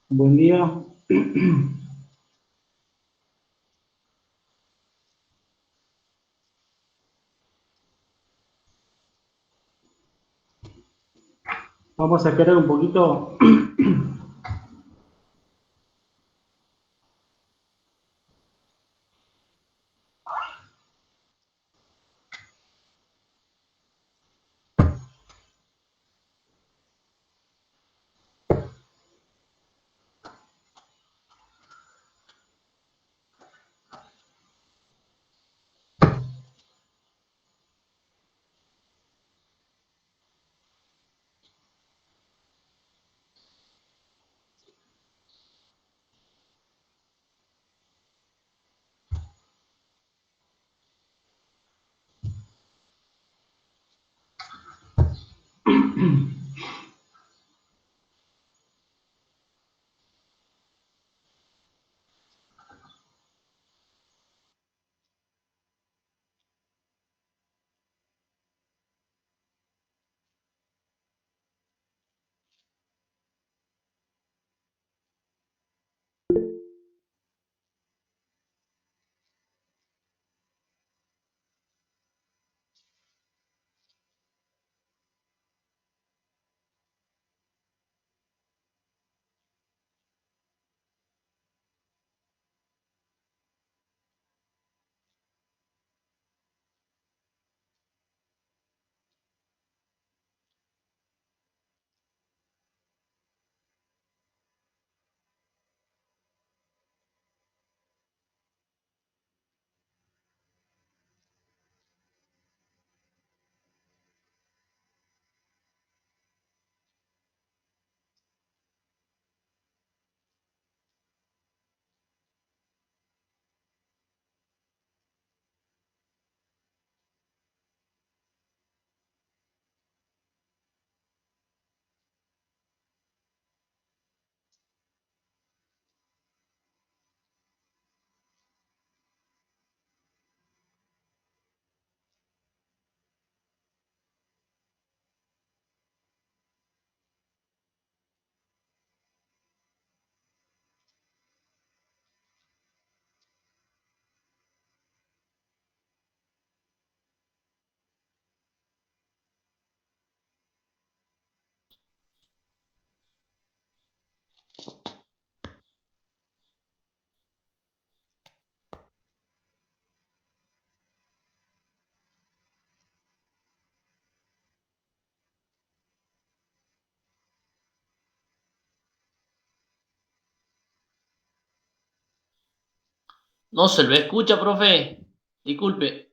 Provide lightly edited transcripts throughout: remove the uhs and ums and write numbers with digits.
Buen día. Vamos a esperar un poquito. No se lo escucha, profe. Disculpe.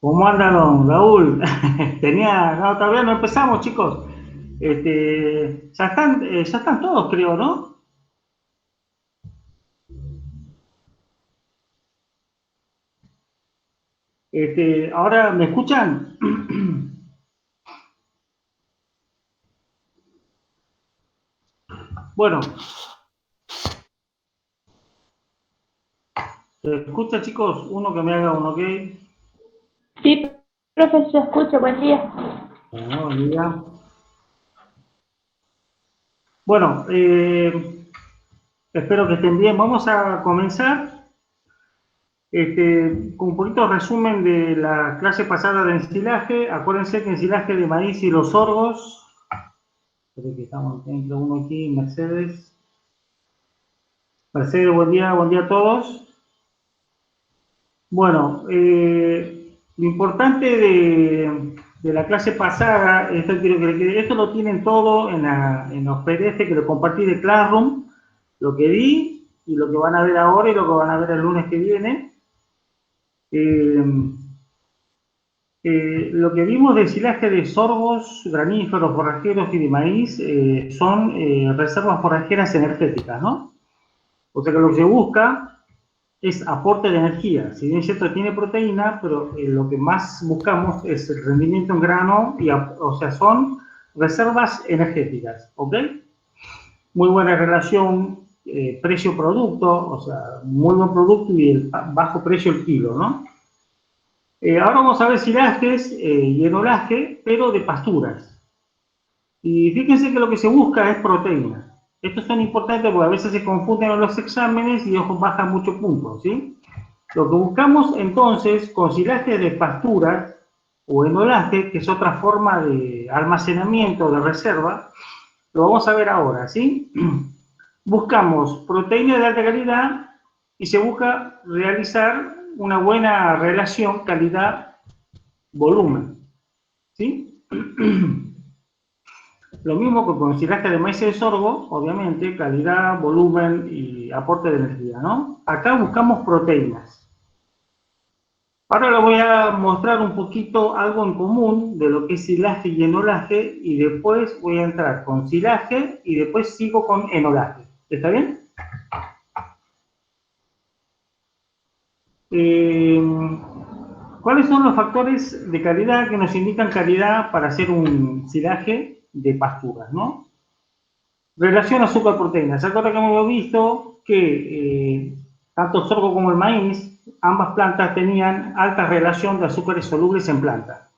¿Cómo anda, don Raúl? No, todavía no empezamos, chicos. Ya están todos, creo, ¿no? Ahora, ¿me escuchan? Bueno, ¿se escucha, chicos? Uno que me haga un ok. Sí, profe, se escucha, buen día. Bueno, buen día. Bueno, espero que estén bien. Vamos a comenzar con un poquito de resumen de la clase pasada de ensilaje. Acuérdense que ensilaje de maíz y los sorgos. Creo que estamos entre uno aquí, Mercedes. Mercedes, buen día a todos. Bueno, lo importante de la clase pasada, esto lo tienen todo en los PDF que lo compartí de Classroom, lo que di y lo que van a ver ahora y lo que van a ver el lunes que viene. Eh, lo que vimos de silaje de sorgos, graníferos, forrajeros y de maíz son reservas forrajeras energéticas, ¿no? O sea que lo que se busca es aporte de energía. Si bien es cierto, tiene proteína, pero lo que más buscamos es el rendimiento en grano, o sea, son reservas energéticas, ¿ok? Muy buena relación precio-producto, o sea, muy buen producto y el bajo precio el kilo, ¿no? Ahora vamos a ver silajes y enolaje, pero de pasturas. Y fíjense que lo que se busca es proteína. Estos son importantes porque a veces se confunden en los exámenes y ojo, bajan muchos puntos, ¿sí? Lo que buscamos entonces con silajes de pasturas o enolaje, que es otra forma de almacenamiento de reserva, lo vamos a ver ahora, ¿sí? Buscamos proteína de alta calidad y se busca realizar una buena relación calidad-volumen, ¿sí? Lo mismo que con silaje de maíz y de sorgo, obviamente, calidad, volumen y aporte de energía, ¿no? Acá buscamos proteínas. Ahora les voy a mostrar un poquito algo en común de lo que es silaje y enolaje y después voy a entrar con silaje y después sigo con enolaje. ¿Está bien? ¿Cuáles son los factores de calidad que nos indican calidad para hacer un silaje de pasturas, ¿no? Relación azúcar-proteína. ¿Se acuerdan que hemos visto que tanto el sorgo como el maíz, ambas plantas tenían alta relación de azúcares solubles en planta?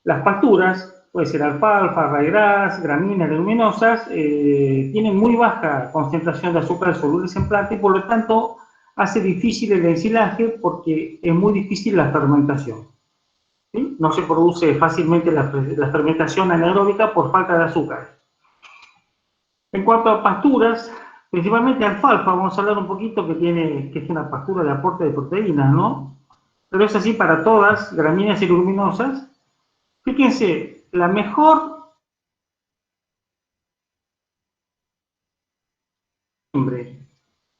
Las pasturas, puede ser alfalfa, ryegrass, gramíneas, leguminosas, tienen muy baja concentración de azúcares solubles en planta y por lo tanto hace difícil el ensilaje porque es muy difícil la fermentación, ¿sí? No se produce fácilmente la fermentación anaeróbica por falta de azúcar. En cuanto a pasturas, principalmente alfalfa, vamos a hablar un poquito que es una pastura de aporte de proteínas, ¿no? Pero es así para todas, gramíneas y leguminosas. Fíjense, la mejor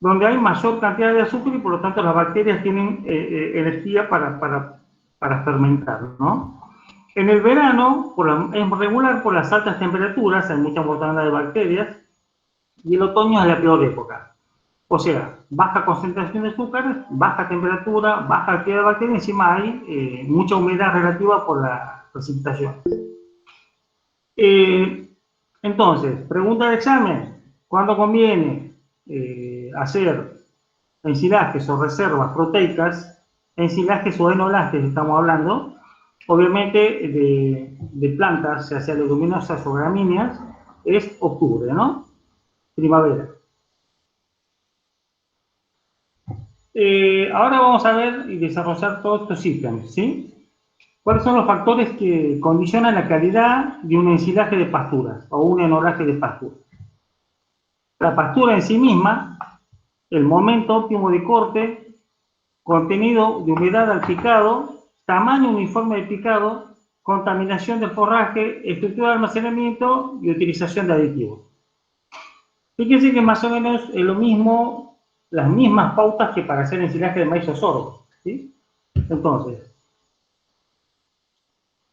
donde hay mayor cantidad de azúcar y por lo tanto las bacterias tienen energía para fermentar, ¿no? En el verano es regular por las altas temperaturas, hay mucha mortandad de bacterias, y el otoño es la peor época. O sea, baja concentración de azúcar, baja temperatura, baja actividad de bacterias, encima hay mucha humedad relativa por la precipitación. Entonces, pregunta de examen, ¿cuándo conviene hacer ensilajes o reservas proteicas, ensilajes o enolajes estamos hablando, obviamente de plantas, ya sea leguminosas o gramíneas, es octubre, ¿no? Primavera. Ahora vamos a ver y desarrollar todos estos ítems, ¿sí? ¿Cuáles son los factores que condicionan la calidad de un ensilaje de pasturas o un enolaje de pasturas? La pastura en sí misma, el momento óptimo de corte, contenido de humedad al picado, tamaño uniforme de picado, contaminación del forraje, estructura de almacenamiento y utilización de aditivos. Fíjense que más o menos es lo mismo, las mismas pautas que para hacer ensilaje de maíz o sorgo, ¿sí? Entonces,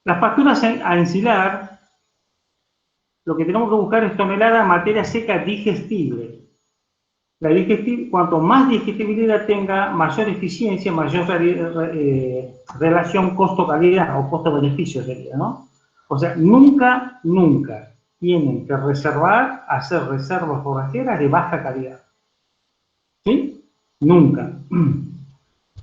las pasturas a ensilar, lo que tenemos que buscar es tonelada de materia seca digestible. Cuanto más digestibilidad tenga, mayor eficiencia, mayor relación costo-calidad o costo-beneficio sería, ¿no? O sea, nunca tienen que hacer reservas forrajeras de baja calidad. ¿Sí? Nunca.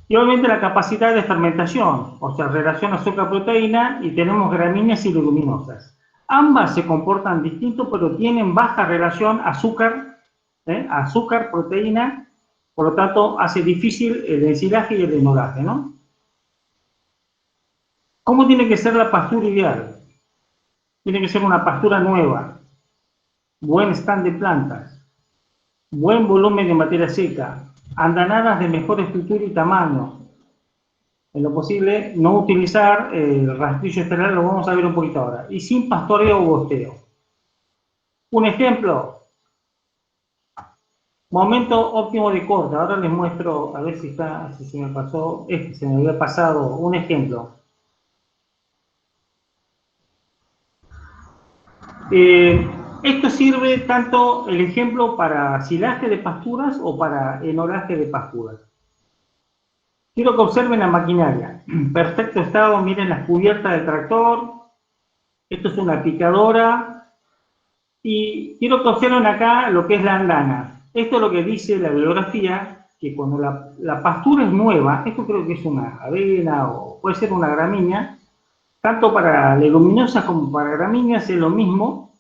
Y obviamente la capacidad de fermentación, o sea, relación azúcar-proteína, y tenemos gramíneas y leguminosas. Ambas se comportan distinto, pero tienen baja relación azúcar-proteína, por lo tanto hace difícil el ensilaje y el enolaje, ¿no? ¿Cómo tiene que ser la pastura ideal? Tiene que ser una pastura nueva, buen stand de plantas, buen volumen de materia seca, andanadas de mejor estructura y tamaño. En lo posible, no utilizar el rastrillo estelar, lo vamos a ver un poquito ahora, y sin pastoreo o bosteo. Un ejemplo, momento óptimo de corte. Ahora les muestro, a ver si se me pasó, se me había pasado un ejemplo. Esto sirve tanto el ejemplo para silaje de pasturas o para enolaje de pasturas. Quiero que observen la maquinaria. Perfecto estado, miren las cubiertas del tractor. Esto es una picadora. Y quiero que observen acá lo que es la andana. Esto es lo que dice la bibliografía, que cuando la pastura es nueva, esto creo que es una avena o puede ser una gramínea, tanto para leguminosas como para gramíneas es lo mismo.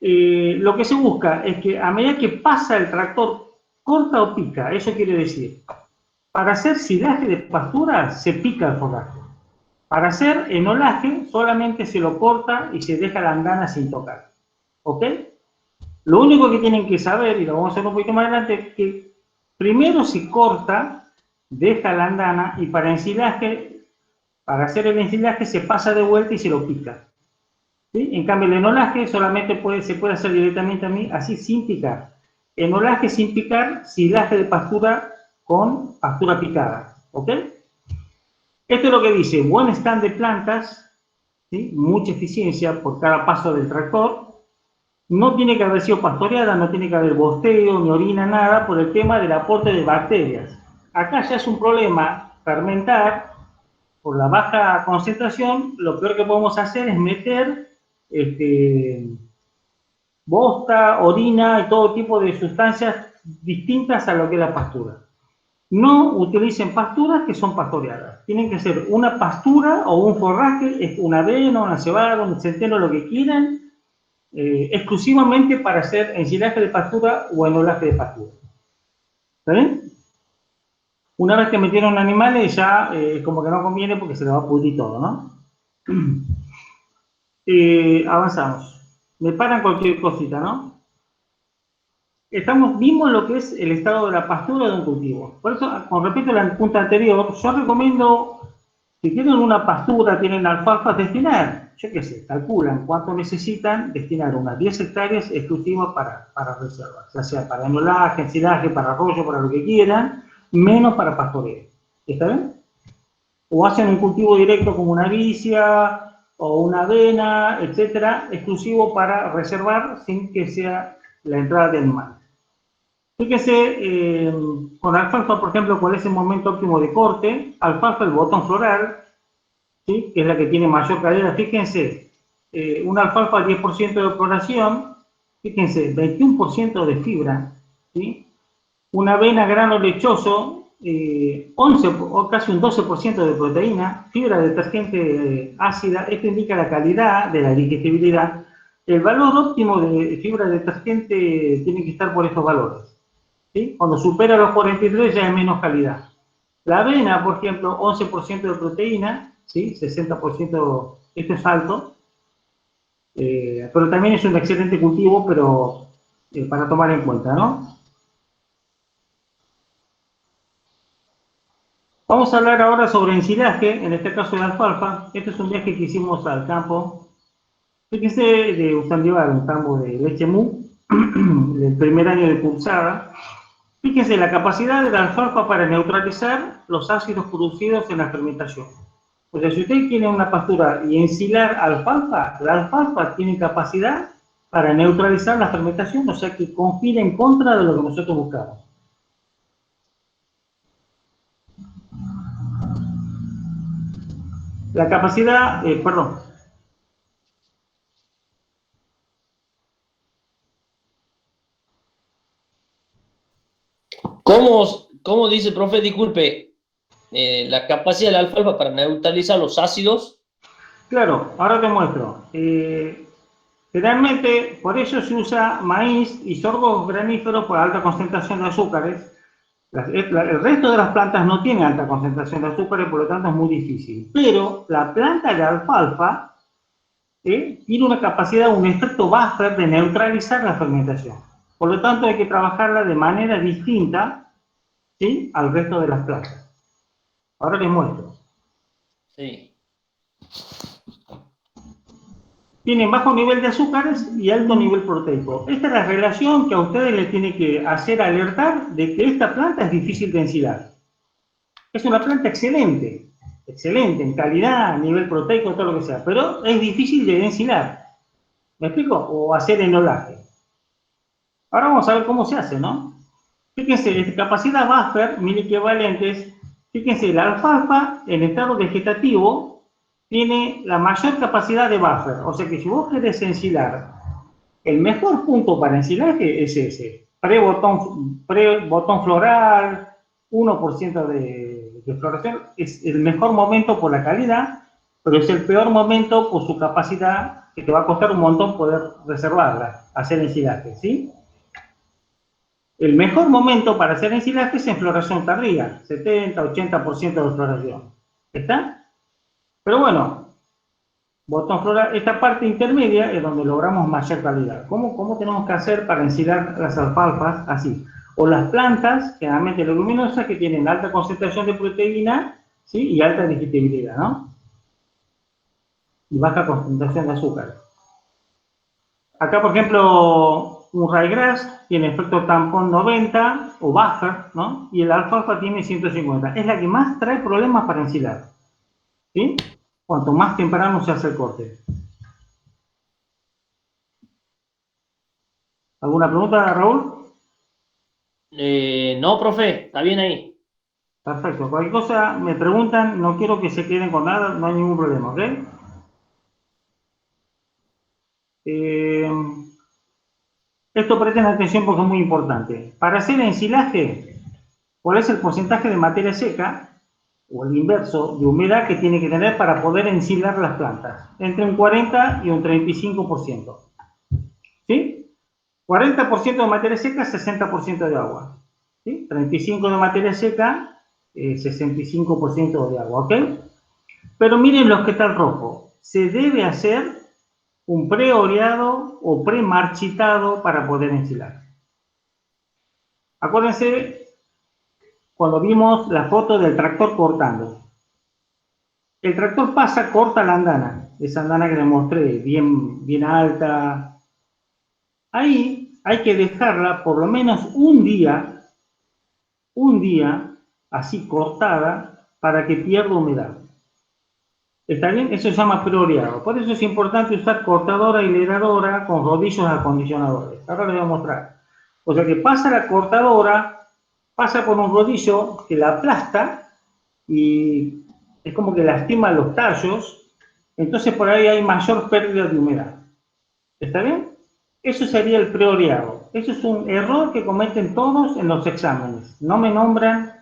Lo que se busca es que a medida que pasa el tractor, corta o pica, eso quiere decir, para hacer silaje de pastura se pica el forraje. Para hacer enolaje solamente se lo corta y se deja la andana sin tocar. ¿Ok? Lo único que tienen que saber, y lo vamos a hacer un poquito más adelante, es que primero se corta, deja la andana y para ensilaje, para hacer el ensilaje se pasa de vuelta y se lo pica. ¿Sí? En cambio el enolaje solamente se puede hacer directamente así sin picar. Enolaje sin picar, silaje de pastura con pastura picada. ¿Ok? Esto es lo que dice, buen stand de plantas, ¿sí? Mucha eficiencia por cada paso del tractor. No tiene que haber sido pastoreada, no tiene que haber bosteo, ni orina, nada, por el tema del aporte de bacterias. Acá ya es un problema fermentar, por la baja concentración, lo peor que podemos hacer es meter bosta, orina y todo tipo de sustancias distintas a lo que es la pastura. No utilicen pasturas que son pastoreadas. Tienen que ser una pastura o un forraje, una avena, una cebada, un centeno, lo que quieran, exclusivamente para hacer ensilaje de pastura o enolaje de pastura. ¿Está bien? Una vez que metieron animales ya como que no conviene porque se le va a pudrir todo, ¿no? Avanzamos. Me paran cualquier cosita, ¿no? Vimos lo que es el estado de la pastura de un cultivo. Por eso, con respecto al punto anterior, yo recomiendo, si tienen una pastura, tienen alfalfa, destinar, yo qué sé, calculan cuánto necesitan, destinar unas 10 hectáreas exclusivas para reservas, ya sea para enolaje, ensilaje, para arroyo, para lo que quieran, menos para pastoreo. ¿Está bien? O hacen un cultivo directo como una vicia o una avena, etcétera, exclusivo para reservar sin que sea la entrada de animales. Fíjese, con alfalfa, por ejemplo, cuál es el momento óptimo de corte. Alfalfa, el botón floral, ¿sí? Que es la que tiene mayor cadera. Fíjense, una alfalfa al 10% de floración, fíjense, 21% de fibra, ¿sí? Una avena grano lechoso, 11 o casi un 12% de proteína, fibra detergente ácida. Esto indica la calidad de la digestibilidad. El valor óptimo de fibra detergente tiene que estar por estos valores. ¿Sí? Cuando supera los 43 ya es menos calidad. La avena, por ejemplo, 11% de proteína, ¿sí? 60%, esto es alto, pero también es un excelente cultivo, pero para tomar en cuenta, ¿no? Vamos a hablar ahora sobre ensilaje, en este caso de alfalfa. Este es un viaje que hicimos al campo, fíjense, de Usandívar, un campo de leche mu, del primer año de cursada. Fíjense la capacidad de la alfalfa para neutralizar los ácidos producidos en la fermentación. O sea, si usted tiene una pastura y ensilar alfalfa, la alfalfa tiene capacidad para neutralizar la fermentación, o sea que conspira en contra de lo que nosotros buscamos. La capacidad, perdón. ¿Cómo dice, profe? Disculpe, la capacidad de la alfalfa para neutralizar los ácidos. Claro, ahora te muestro. Generalmente, por eso se usa maíz y sorgos graníferos por alta concentración de azúcares. El resto de las plantas no tiene alta concentración de azúcares, por lo tanto es muy difícil. Pero la planta de alfalfa tiene una capacidad, un efecto buffer de neutralizar la fermentación. Por lo tanto hay que trabajarla de manera distinta, ¿sí?, al resto de las plantas. Ahora les muestro. Sí. Tienen bajo nivel de azúcares y alto nivel proteico. Esta es la relación que a ustedes les tiene que hacer alertar de que esta planta es difícil de ensilar. Es una planta excelente, excelente en calidad, nivel proteico, todo lo que sea, pero es difícil de ensilar. ¿Me explico? O hacer enolaje. Ahora vamos a ver cómo se hace, ¿no? Fíjense, capacidad buffer, mil equivalentes. Fíjense, la alfalfa en estado vegetativo tiene la mayor capacidad de buffer. O sea que si vos querés ensilar, el mejor punto para ensilaje es ese. pre-botón floral, 1% de floración, es el mejor momento por la calidad, pero es el peor momento por su capacidad, que te va a costar un montón poder reservarla, hacer ensilaje, ¿sí? El mejor momento para hacer ensilaje es en floración tardía, 70-80% de floración. ¿Está? Pero bueno, botón floral, esta parte intermedia es donde logramos mayor calidad. ¿Cómo tenemos que hacer para ensilar las alfalfas? Así. O las plantas, generalmente leguminosas, que tienen alta concentración de proteína, ¿sí? Y alta digestibilidad, ¿no? Y baja concentración de azúcar. Acá, por ejemplo, un ryegrass tiene efecto tampón 90 o buffer, ¿no? Y el alfalfa tiene 150. Es la que más trae problemas para ensilar, ¿sí? Cuanto más temprano se hace el corte. ¿Alguna pregunta, Raúl? No, profe, está bien ahí. Perfecto. Cualquier cosa me preguntan, no quiero que se queden con nada, no hay ningún problema, ¿ok? Esto presten atención porque es muy importante. Para hacer ensilaje, ¿cuál es el porcentaje de materia seca, o el inverso, de humedad que tiene que tener para poder ensilar las plantas? Entre un 40 y un 35%. ¿Sí? 40% de materia seca, 60% de agua. ¿Sí? 35% de materia seca, 65% de agua, ¿ok? Pero miren los que están rojo. Se debe hacer un pre-oreado o pre-marchitado para poder ensilar. Acuérdense cuando vimos la foto del tractor cortando. El tractor pasa, corta la andana, esa andana que les mostré, bien alta. Ahí hay que dejarla por lo menos un día, así cortada, para que pierda humedad. ¿Está bien? Eso se llama pre-oreado. Por eso es importante usar cortadora y leradora con rodillos acondicionadores. Ahora les voy a mostrar. O sea que pasa la cortadora, pasa por un rodillo que la aplasta y es como que lastima los tallos, entonces por ahí hay mayor pérdida de humedad. ¿Está bien? Eso sería el pre-oreado. Eso es un error que cometen todos en los exámenes. No me nombran,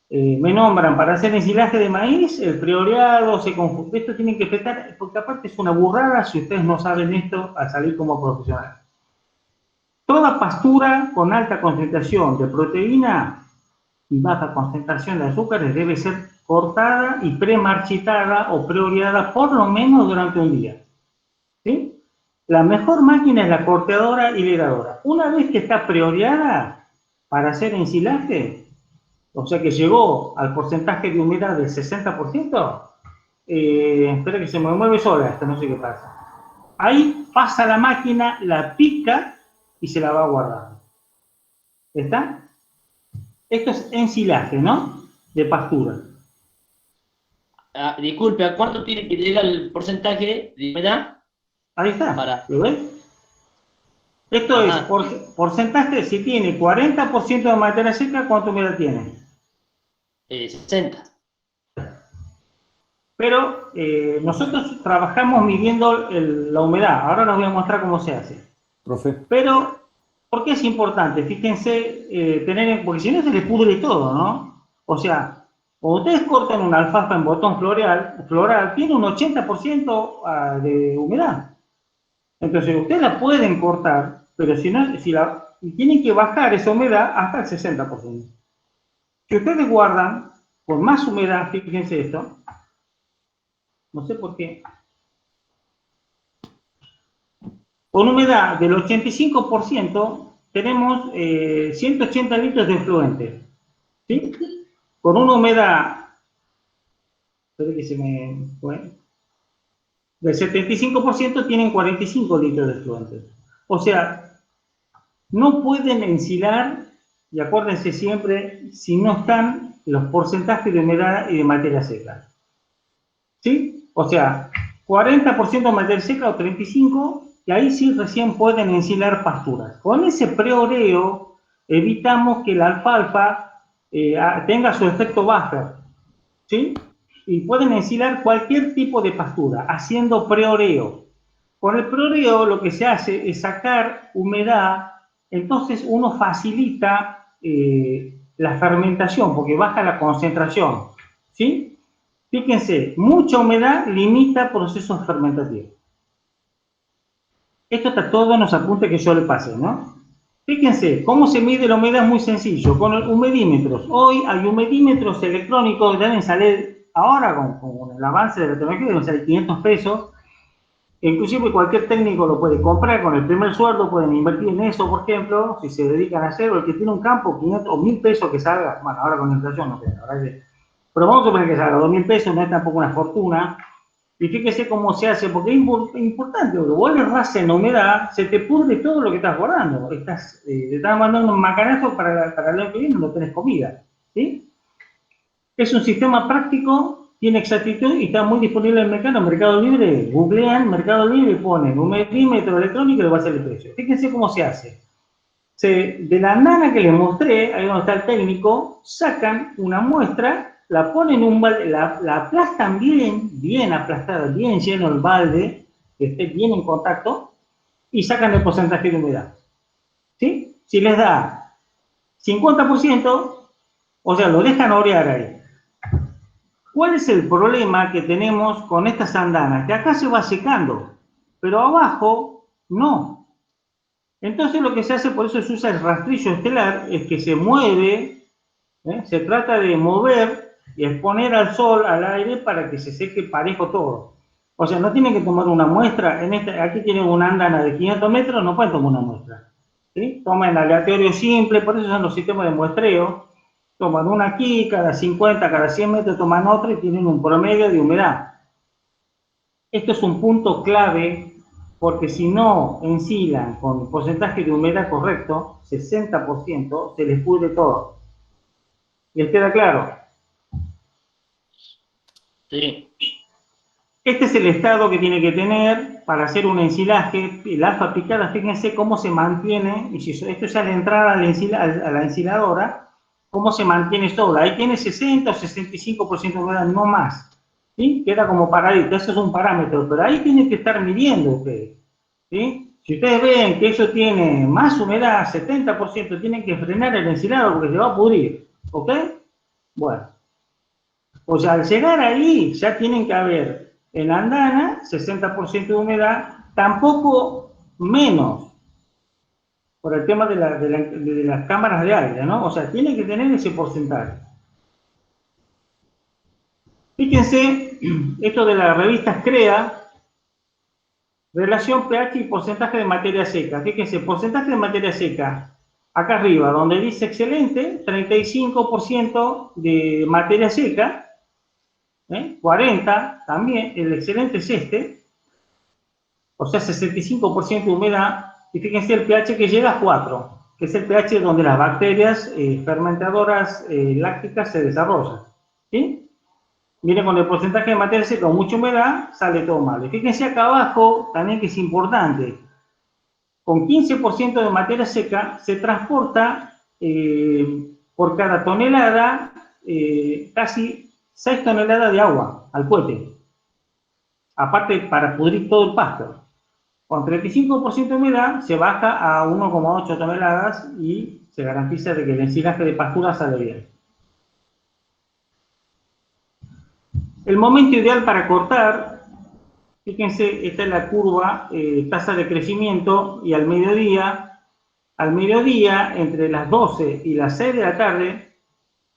me nombran para hacer ensilaje de maíz, el pre-oreado, se confunde. Esto tienen que prestar, porque aparte es una burrada si ustedes no saben esto al salir como profesional. Toda pastura con alta concentración de proteína y baja concentración de azúcares debe ser cortada y premarchitada o preoreada por lo menos durante un día. ¿Sí? La mejor máquina es la cortadora y leradora. Una vez que está preoreada para hacer ensilaje, o sea que llegó al porcentaje de humedad del 60%, espera que se me mueve sola, esta no sé qué pasa. Ahí pasa la máquina, la pica y se la va guardando. ¿Está? Esto es ensilaje, ¿no? De pastura. Ah, disculpe, ¿a cuánto tiene que llegar el porcentaje de humedad? Ahí está. Para... ¿Lo ves? Esto Ajá. es porcentaje, si tiene 40% de materia seca, ¿cuánta humedad tiene? 60. Pero nosotros trabajamos midiendo la humedad. Ahora les voy a mostrar cómo se hace. Profe. Pero, ¿por qué es importante? Fíjense, porque si no se les pudre todo, ¿no? O sea, cuando ustedes cortan una alfalfa en botón floral tiene un 80% de humedad. Entonces, ustedes la pueden cortar, pero si no, tienen que bajar esa humedad hasta el 60%. Si ustedes guardan con más humedad, fíjense esto, no sé por qué, con humedad del 85% tenemos 180 litros de efluente, ¿sí? Con una humedad, espero que se me fue, del 75% tienen 45 litros de efluente. O sea, no pueden ensilar, y acuérdense siempre, si no están los porcentajes de humedad y de materia seca. ¿Sí? O sea, 40% de materia seca o 35%, y ahí sí recién pueden ensilar pasturas. Con ese preoreo evitamos que la alfalfa tenga su efecto buffer, ¿sí? Y pueden ensilar cualquier tipo de pastura, haciendo preoreo. Con el preoreo lo que se hace es sacar humedad entonces uno facilita la fermentación porque baja la concentración, ¿sí? Fíjense, mucha humedad limita procesos fermentativos. Esto está todo en los apuntes que yo le pasé, ¿no? Fíjense, ¿cómo se mide la humedad? Es muy sencillo, con humedímetros. Hoy hay humedímetros electrónicos que deben salir, ahora con el avance de la tecnología, deben salir 500 pesos. Inclusive cualquier técnico lo puede comprar con el primer sueldo, pueden invertir en eso, por ejemplo, si se dedican a hacerlo. El que tiene un campo, 500 o 1000 pesos que salga, bueno, ahora con la inflación no sé, la verdad que, pero vamos a suponer que salga 2000 pesos, no es tampoco una fortuna. Y fíjese cómo se hace, porque es importante, porque vos le rasas en la humedad, se te pudre todo lo que estás guardando. Te estás mandando un macanazo para el año que viene, no tenés comida, ¿sí? Es un sistema práctico, tiene exactitud y está muy disponible en el mercado. En Mercado Libre, googlean Mercado Libre y ponen un medímetro electrónico y le va a hacer el precio. Fíjense cómo se hace. De la nana que les mostré, ahí donde está el técnico, sacan una muestra, la ponen en un balde, la aplastan bien aplastada, bien lleno el balde, que esté bien en contacto, y sacan el porcentaje de humedad. ¿Sí? Si les da 50%, o sea, lo dejan orear ahí. ¿Cuál es el problema que tenemos con estas andanas? Que acá se va secando, pero abajo no. Entonces lo que se hace, por eso se usa el rastrillo estelar, es que se mueve, se trata de mover y exponer al sol, al aire, para que se seque parejo todo. O sea, no tienen que tomar una muestra. Aquí tienen una andana de 500 metros, no pueden tomar una muestra. ¿Sí? Toman aleatorio simple, por eso son los sistemas de muestreo. Toman una aquí, cada 50, cada 100 metros toman otra y tienen un promedio de humedad. Esto es un punto clave porque si no ensilan con el porcentaje de humedad correcto, 60%, se les pudre todo. ¿Les queda claro? Sí. Este es el estado que tiene que tener para hacer un ensilaje. El alfa picada, fíjense cómo se mantiene, y si esto es al entrar a la ensiladora, cómo se mantiene sola. Ahí tiene 60 o 65% de humedad, no más. ¿Sí? Queda como paradito, eso es un parámetro, pero ahí tienen que estar midiendo ustedes. ¿Sí? Si ustedes ven que eso tiene más humedad, 70%, tienen que frenar el ensilador porque se va a pudrir. ¿Ok? Bueno. O sea, al llegar ahí ya tienen que haber en la andana 60% de humedad, tampoco menos, por el tema de las cámaras de aire, ¿no? O sea, tienen que tener ese porcentaje. Fíjense, esto de las revistas CREA, relación pH y porcentaje de materia seca. Fíjense, porcentaje de materia seca, acá arriba, donde dice excelente, 35% de materia seca, 40 también, el excelente es este, o sea, 65% de humedad, y fíjense el pH que llega a 4, que es el pH donde las bacterias fermentadoras lácticas se desarrollan, ¿sí? Miren, con el porcentaje de materia seca o mucha humedad, sale todo mal. Y fíjense acá abajo, también que es importante, con 15% de materia seca se transporta por cada tonelada casi 6 toneladas de agua al cohete. Aparte, para pudrir todo el pasto. Con 35% de humedad se baja a 1,8 toneladas y se garantiza de que el ensilaje de pastura sale bien. El momento ideal para cortar, fíjense, esta es la curva, tasa de crecimiento, y al mediodía, entre las 12 y las 6 de la tarde,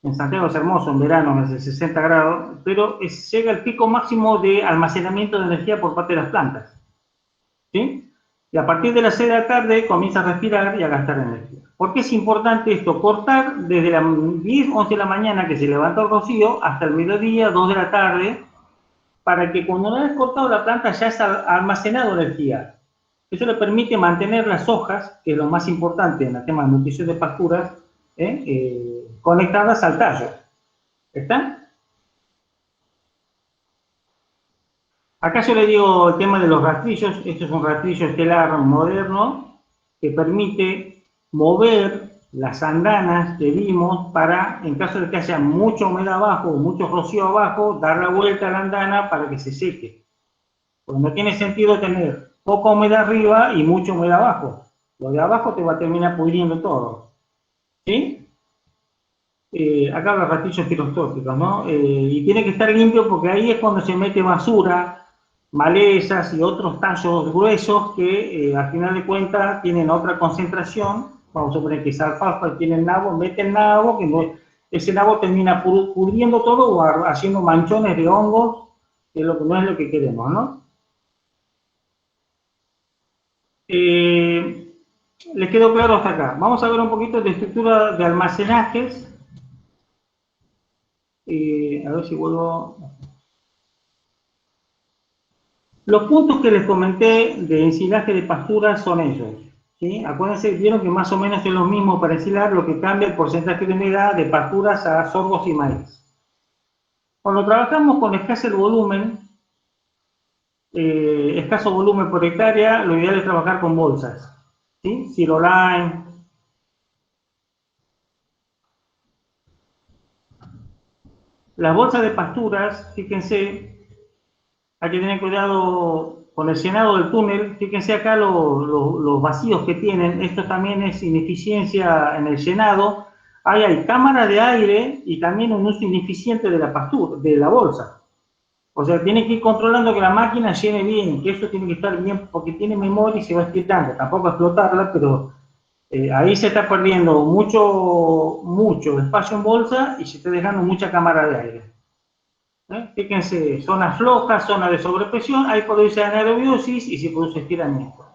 en Santiago es hermoso, en verano es de 60 grados, pero llega el pico máximo de almacenamiento de energía por parte de las plantas. ¿Sí? Y a partir de las 6 de la tarde comienza a respirar y a gastar energía. ¿Por qué es importante esto? Cortar desde las 10, 11 de la mañana que se levanta el rocío hasta el mediodía, 2 de la tarde, para que cuando una vez cortado la planta ya está almacenado energía. Eso le permite mantener las hojas, que es lo más importante en el tema de nutrición de pasturas, conectadas al tallo. ¿Están? Acá yo le digo el tema de los rastrillos. Este es un rastrillo estelar moderno que permite mover las andanas que vimos para, en caso de que haya mucha humedad abajo o mucho rocío abajo, dar la vuelta a la andana para que se seque. Porque no tiene sentido tener poca humedad arriba y mucha humedad abajo. Lo de abajo te va a terminar pudriendo todo. ¿Sí? Acá los ratillos pirostópicos, ¿no? Y tiene que estar limpio porque ahí es cuando se mete basura, malezas y otros tallos gruesos que al final de cuentas tienen otra concentración. Vamos a suponer que es alfalfa y tiene el nabo, mete el nabo, que no, ese nabo termina pudriendo todo o haciendo manchones de hongos, que no es lo que queremos, ¿no? ¿Les quedó claro hasta acá? Vamos a ver un poquito de estructura de almacenajes. A ver si vuelvo. Los puntos que les comenté de ensilaje de pasturas son esos. ¿Sí? Acuérdense, vieron que más o menos es lo mismo para ensilar, lo que cambia el porcentaje de humedad de pasturas a sorgos y maíz. Cuando trabajamos con escaso volumen por hectárea, lo ideal es trabajar con bolsas. ¿Sí? Siloline. Las bolsas de pasturas, fíjense, hay que tener cuidado con el llenado del túnel. Fíjense acá los vacíos que tienen. Esto también es ineficiencia en el llenado. Ahí hay cámara de aire y también un uso ineficiente de la pastura, de la bolsa. O sea, tiene que ir controlando que la máquina llene bien, que eso tiene que estar bien, porque tiene memoria y se va estirando. Tampoco explotarla, pero ahí se está perdiendo mucho espacio en bolsa y se está dejando mucha cámara de aire. Fíjense, zonas flojas, zonas de sobrepresión, ahí produce anaerobiosis y se produce estiramiento.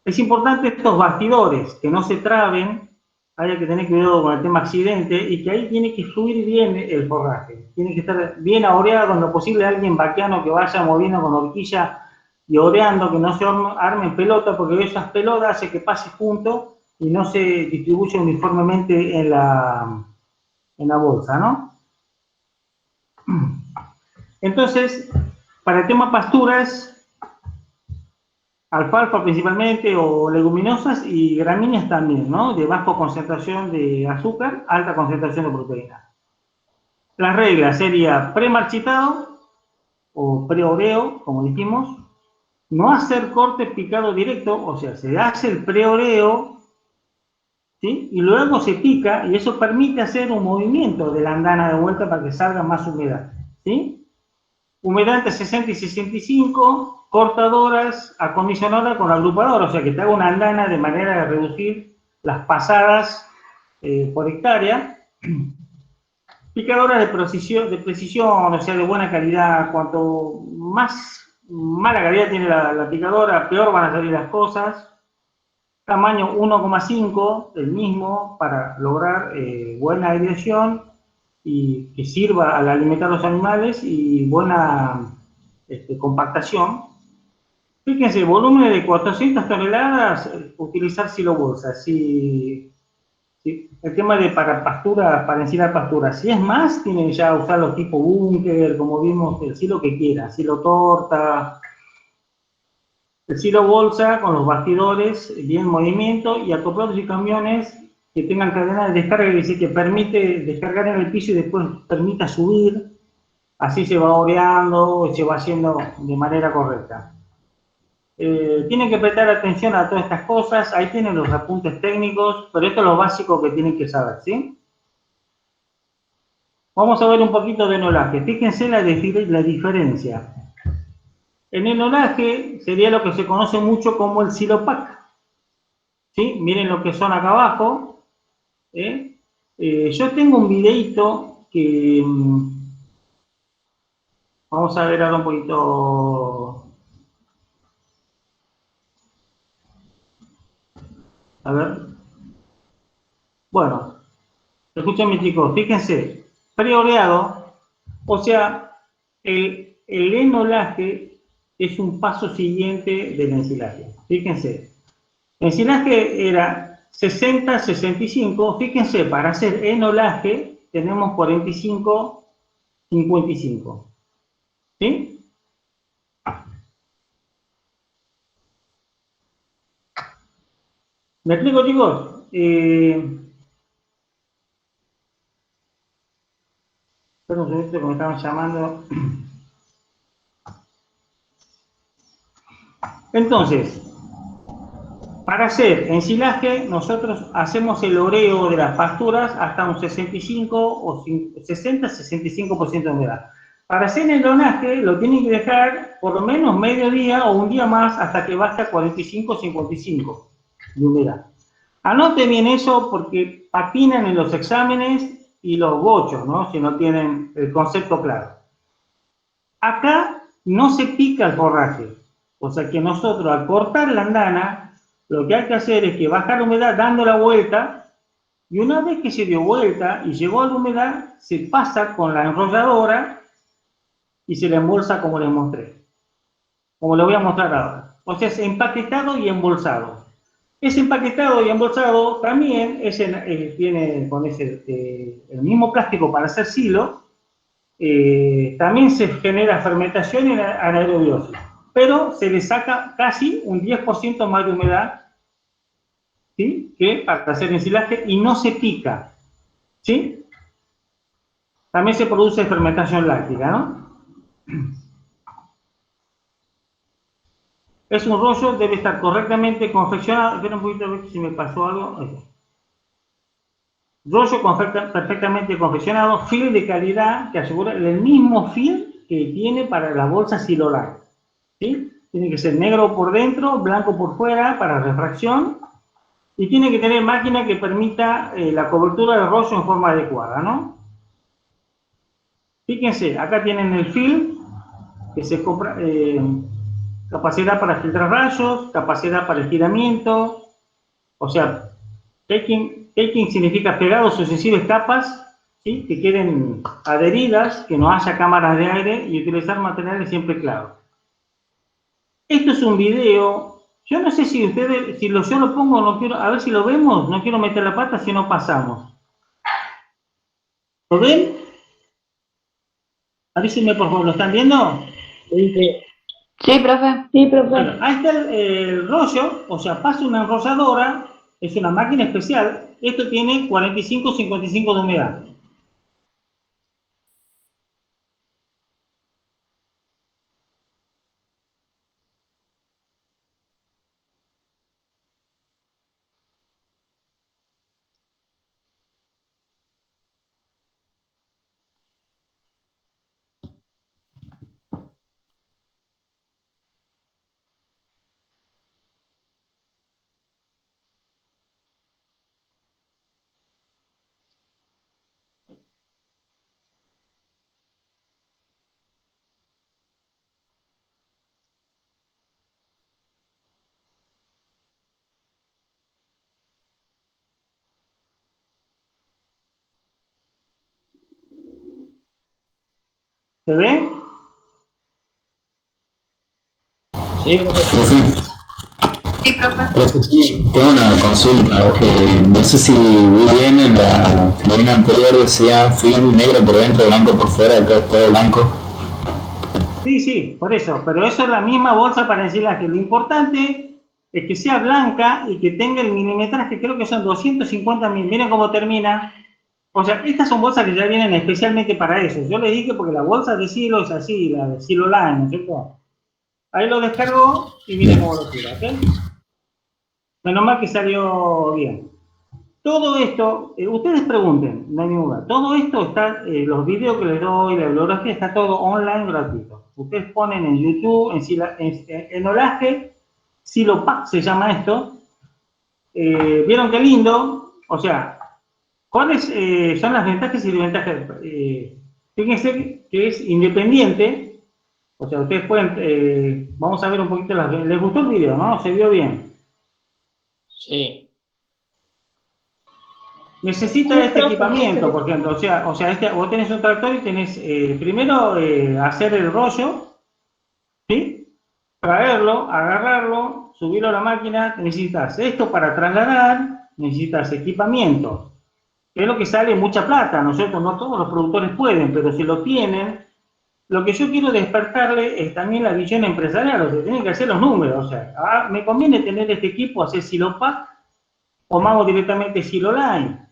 Es importante estos bastidores, que no se traben, hay que tener cuidado con el tema accidente y que ahí tiene que fluir bien el forraje. Tiene que estar bien oreado, en lo posible alguien vaqueano que vaya moviendo con horquilla y oreando, que no se armen pelota, porque esas pelotas hace que pase junto y no se distribuye uniformemente en la bolsa, ¿no? Entonces, para el tema pasturas, alfalfa principalmente o leguminosas y gramíneas también, ¿no? De baja concentración de azúcar, alta concentración de proteína. La regla sería premarchitado o preoreo, como dijimos, no hacer corte picado directo, o sea, se hace el preoreo, ¿sí? Y luego se pica y eso permite hacer un movimiento de la andana de vuelta para que salga más humedad, ¿sí? Humedad entre 60 y 65, cortadoras acondicionadas con agrupador, o sea que te haga una andana de manera de reducir las pasadas por hectárea. Picadoras de precisión, o sea, de buena calidad. Cuanto más mala calidad tiene la picadora, peor van a salir las cosas. Tamaño 1,5, el mismo, para lograr buena aireación y que sirva al alimentar a los animales y buena compactación. Fíjense, volumen de 400 toneladas, utilizar silobolsas. Si el tema de para pastura, para ensilar pastura, si es más, tienen ya usar los tipo búnker, como vimos, el silo que quiera, silo torta, el silo bolsa con los bastidores bien en movimiento y acoplados y camiones que tengan cadena de descarga, es decir, que permite descargar en el piso y después permita subir, así se va oreando y se va haciendo de manera correcta. Tienen que prestar atención a todas estas cosas, ahí tienen los apuntes técnicos, pero esto es lo básico que tienen que saber, ¿sí? Vamos a ver un poquito de enolaje. Fíjense la diferencia. El enolaje sería lo que se conoce mucho como el silopack. ¿Sí? Miren lo que son acá abajo. Yo tengo un videito que vamos a ver ahora un poquito. A ver. Bueno, escuchen chicos, fíjense, preoreado, o sea, el enolaje es un paso siguiente del ensilaje. Fíjense, el ensilaje era 60-65, fíjense, para hacer enolaje tenemos 45-55. ¿Sí? ¿Me explico, chicos? Espera un segundito que me estaban llamando. Entonces, para hacer ensilaje, nosotros hacemos el oreo de las pasturas hasta un 65 o 60-65% de humedad. Para hacer el lonaje, lo tienen que dejar por lo menos medio día o un día más hasta que baje a 45-55 de humedad. Anote bien eso porque patinan en los exámenes y los bochos, ¿no? Si no tienen el concepto claro. Acá no se pica el forraje, o sea que nosotros al cortar la andana, lo que hay que hacer es que bajar la humedad dando la vuelta, y una vez que se dio vuelta y llegó a la humedad, se pasa con la enrolladora y se la embolsa como les mostré, como les voy a mostrar ahora. O sea, es empaquetado y embolsado. Ese empaquetado y embolsado también viene con el mismo plástico para hacer silo. También se genera fermentación y anaerobiosis, pero se le saca casi un 10% más de humedad, ¿sí? Que para hacer ensilaje y no se pica, ¿sí? También se produce fermentación láctica, ¿no? Es un rollo, debe estar correctamente confeccionado. Espera un poquito a ver si me pasó algo. Ahí. Rollo perfectamente confeccionado, film de calidad que asegura el mismo film que tiene para la bolsa Siloline, ¿sí? Tiene que ser negro por dentro, blanco por fuera para refracción y tiene que tener máquina que permita la cobertura del rollo en forma adecuada, ¿no? Fíjense, acá tienen el film que se compra, capacidad para filtrar rayos, capacidad para estiramiento, o sea, taking significa pegados sucesivas capas, ¿sí? Que queden adheridas, que no haya cámaras de aire y utilizar materiales siempre claros. Esto es un video, yo no sé si ustedes, yo lo pongo, no quiero, a ver si lo vemos, no quiero meter la pata si no pasamos. ¿Lo ven? Avísenme por favor, ¿lo están viendo? Sí, profe. Sí, profe. Bueno, ahí está el rollo, o sea, pasa una enrolladora, es una máquina especial, esto tiene 45-55 de humedad. ¿Se ve? Sí, profe. Sí, profe. Profe, sí, tengo una consulta. No sé si vi bien en la línea anterior decía film negro por dentro, blanco por fuera, acá es todo blanco. Sí, sí, por eso, pero eso es la misma bolsa para ensilaje. Lo importante es que sea blanca y que tenga el milimetraje, creo que son 250 mil. Miren cómo termina. O sea, estas son bolsas que ya vienen especialmente para eso. Yo les dije porque la bolsa de silo es así, la de Siloline, ¿no es cierto? Ahí lo descargó y miren cómo lo tira, ¿ok? Menos mal que salió bien. Todo esto, ustedes pregunten, no hay ninguna. Todo esto está, los videos que les doy, la bibliografía, está todo online gratuito. Ustedes ponen en YouTube, en Olaje, Silopac se llama esto. ¿Vieron qué lindo? O sea, ¿cuáles son las ventajas y desventajas? Fíjense que es independiente. O sea, ustedes pueden, vamos a ver un poquito ¿les gustó el video, no? ¿Se vio bien? Sí. Necesita este equipamiento, por ejemplo, o sea vos tenés un tractor y tenés, primero, hacer el rollo, ¿sí? Traerlo, agarrarlo, subirlo a la máquina, necesitas esto para trasladar, necesitas equipamiento, que es lo que sale mucha plata, ¿no es cierto? No todos los productores pueden, pero si lo tienen, lo que yo quiero despertarle es también la visión empresarial, o sea, tienen que hacer los números, o sea, ¿me conviene tener este equipo, hacer Silopac, o me hago directamente Siloline?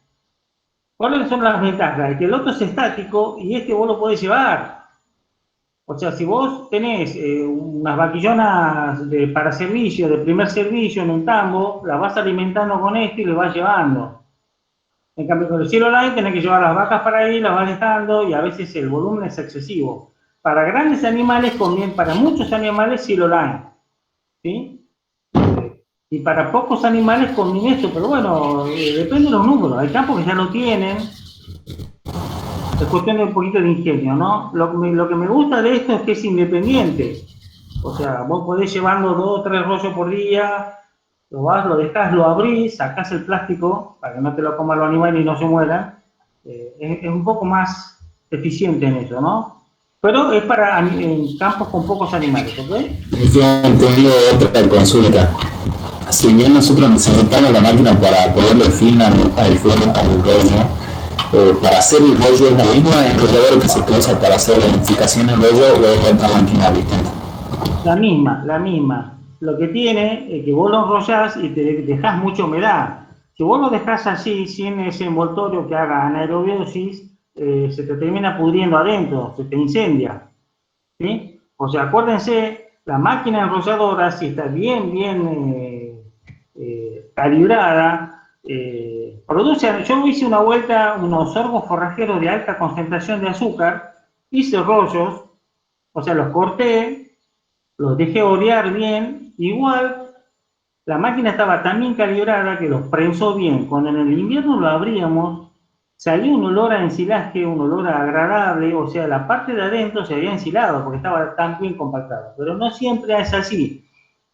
¿Cuáles son las ventajas? Que el otro es estático y este vos lo podés llevar. O sea, si vos tenés unas vaquillonas para servicio, de primer servicio en un tambo, las vas alimentando con esto y le vas llevando. En cambio, con el cielo line tenés que llevar las vacas para ahí, las vas dejando y a veces el volumen es excesivo. Para grandes animales conviene, para muchos animales cielo line, ¿sí? Y para pocos animales conviene esto, pero bueno, depende de los números. Hay campos que ya lo tienen. Es cuestión de un poquito de ingenio, ¿no? Lo que me gusta de esto es que es independiente. O sea, vos podés llevarlo 2 o 3 rollos por día, lo vas, lo dejás, lo abrís, sacás el plástico para que no te lo coman los animales y no se mueran. Es un poco más eficiente en eso, ¿no? Pero es para en campos con pocos animales, ¿ok? Yo tengo otra consulta. Si bien nosotros necesitamos la máquina para ponerle fin al rollo, para hacer el rollo es la misma enrolladora que se usa para hacer la identificación del rollo o es otra máquina distinta. La misma. Lo que tiene es que vos lo enrollás y te dejás mucha humedad. Si vos lo dejás así, sin ese envoltorio que haga anaerobiosis, se te termina pudriendo adentro, se te incendia. ¿Sí? O sea, acuérdense, la máquina enrolladora, si está bien calibrada, produce, yo hice una vuelta, unos sorgos forrajeros de alta concentración de azúcar, hice rollos, o sea, los corté, los dejé orear bien, igual la máquina estaba tan bien calibrada que los prensó bien. Cuando en el invierno lo abríamos, salió un olor a ensilaje, un olor agradable, o sea, la parte de adentro se había ensilado porque estaba tan bien compactado. Pero no siempre es así.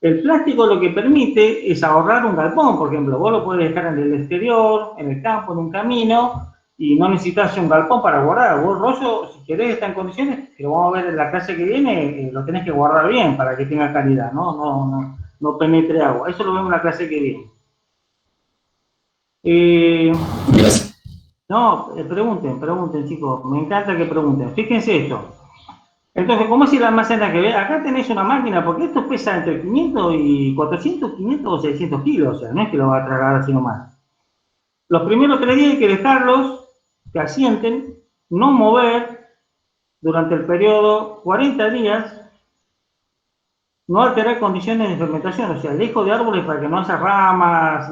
El plástico lo que permite es ahorrar un galpón, por ejemplo. Vos lo podés dejar en el exterior, en el campo, en un camino, y no necesitas un galpón para guardar. Vos, rollo, si querés estar en condiciones, que lo vamos a ver en la clase que viene, lo tenés que guardar bien para que tenga calidad, no penetre agua. Eso lo vemos en la clase que viene. Gracias. No, pregunten, chicos. Me encanta que pregunten. Fíjense esto. Entonces, ¿cómo es el almacena que ve? Acá tenés una máquina, porque esto pesa entre 500 y 400, 500 o 600 kilos. O sea, no es que lo va a tragar así nomás. Los primeros 3 días hay que dejarlos que asienten, no mover durante el periodo 40 días, no alterar condiciones de fermentación. O sea, dejo de árboles para que no haya ramas,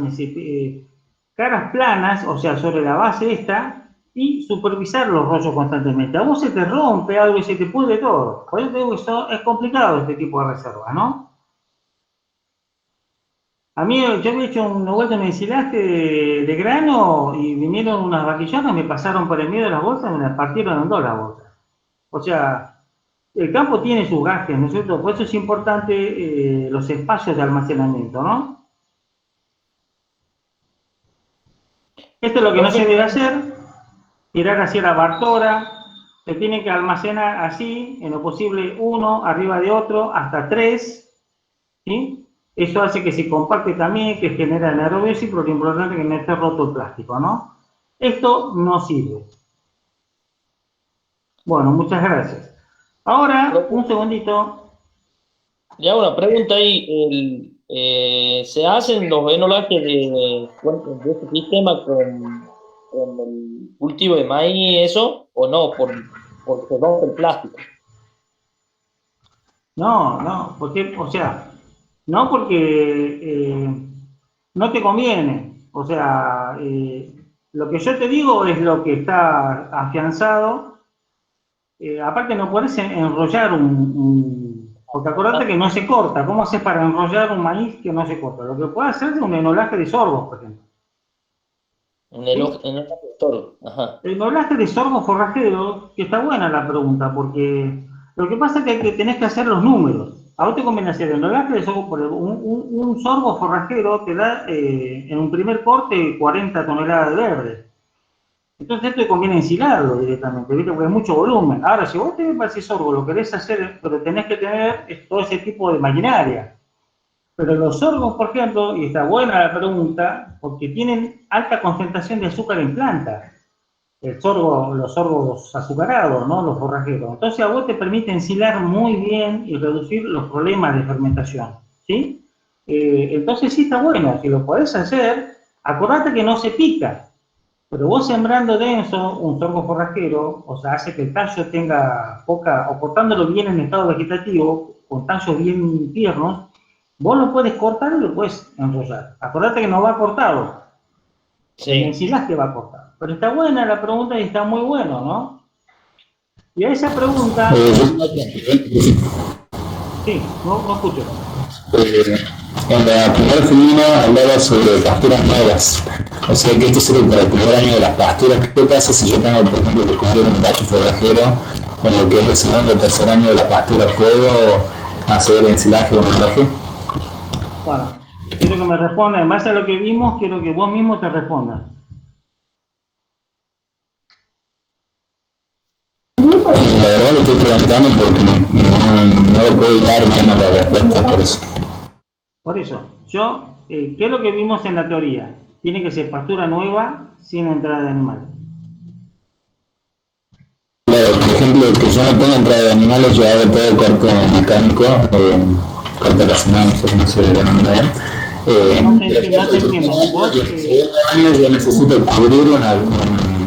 caras planas, o sea, sobre la base esta, y supervisar los rollos constantemente. A vos se te rompe algo y se te pudre todo. Por eso digo que eso es complicado este tipo de reserva, ¿no? A mí, yo había hecho una vuelta en ensilaje de grano y vinieron unas vaquillonas, me pasaron por el medio de las bolsas y me las partieron en 2 las bolsas. O sea, el campo tiene sus gajes, ¿no es cierto? Por eso es importante los espacios de almacenamiento, ¿no? Esto es lo que no se debe hacer, tirar hacia la bartora, se tiene que almacenar así, en lo posible uno arriba de otro, hasta 3, ¿sí? Eso hace que se compacte también, que genera anaerobiosis, pero lo importante es que no esté roto el plástico, ¿no? Esto no sirve. Bueno, muchas gracias. Ahora, un segundito. Le hago una pregunta ahí. ¿Se hacen los enolajes de este sistema con el cultivo de maíz y eso? ¿O no? Porque se rompe el plástico. No, porque, o sea, no porque no te conviene. O sea, lo que yo te digo es lo que está afianzado. Aparte no podés enrollar porque acordate que no se corta. ¿Cómo haces para enrollar un maíz que no se corta? Lo que puedes hacer es un enolaje de sorgos, por ejemplo. En el todo. Ajá. El enolaje de sorgos forrajeros, que está buena la pregunta, porque lo que pasa es que tenés que hacer los números. A vos te conviene hacer el enolaje de sorgo, un sorgo forrajero te da en un primer corte 40 toneladas de verde. Entonces esto te conviene ensilarlo directamente, ¿viste? Porque hay mucho volumen. Ahora, si vos tenés para ese sorgo, lo querés hacer, pero tenés que tener todo ese tipo de maquinaria. Pero los sorgos, por ejemplo, y está buena la pregunta, porque tienen alta concentración de azúcar en planta. Los sorgos azucarados, ¿no? Los forrajeros. Entonces a vos te permite ensilar muy bien y reducir los problemas de fermentación, ¿sí? Entonces sí está bueno, si lo podés hacer, acordate que no se pica. Pero vos sembrando denso un sorgo forrajero, o sea, hace que el tallo tenga poca, o cortándolo bien en estado vegetativo, con tallos bien tiernos, vos lo puedes cortar y lo puedes enrollar. Acordate que no va cortado, el Sí. ensilaje va cortado. Pero está buena la pregunta y está muy bueno, ¿no? Y a esa pregunta, sí, no escucho. En la primera femenina hablaba sobre pasturas nuevas. O sea que esto sirve para el primer año de las pasturas. ¿Qué pasa si yo tengo, por ejemplo, que comprar un tacho forrajero en lo que es el segundo o tercer año de la pastura? ¿Puedo hacer ensilaje o ensilaje? Bueno, quiero que me responda, en base a lo que vimos, quiero que vos mismo te respondas. La verdad lo estoy preguntando porque no lo puedo dar bien a la respuesta por eso. Por eso, ¿qué es lo que vimos en la teoría? Tiene que ser pastura nueva sin entrada de animales. Claro, por ejemplo, que yo no tenga entrada de animales, yo hago todo corte mecánico, corte racional, no sé cómo se le denomina. No te entiendo. Vos, Yo necesito cubrir un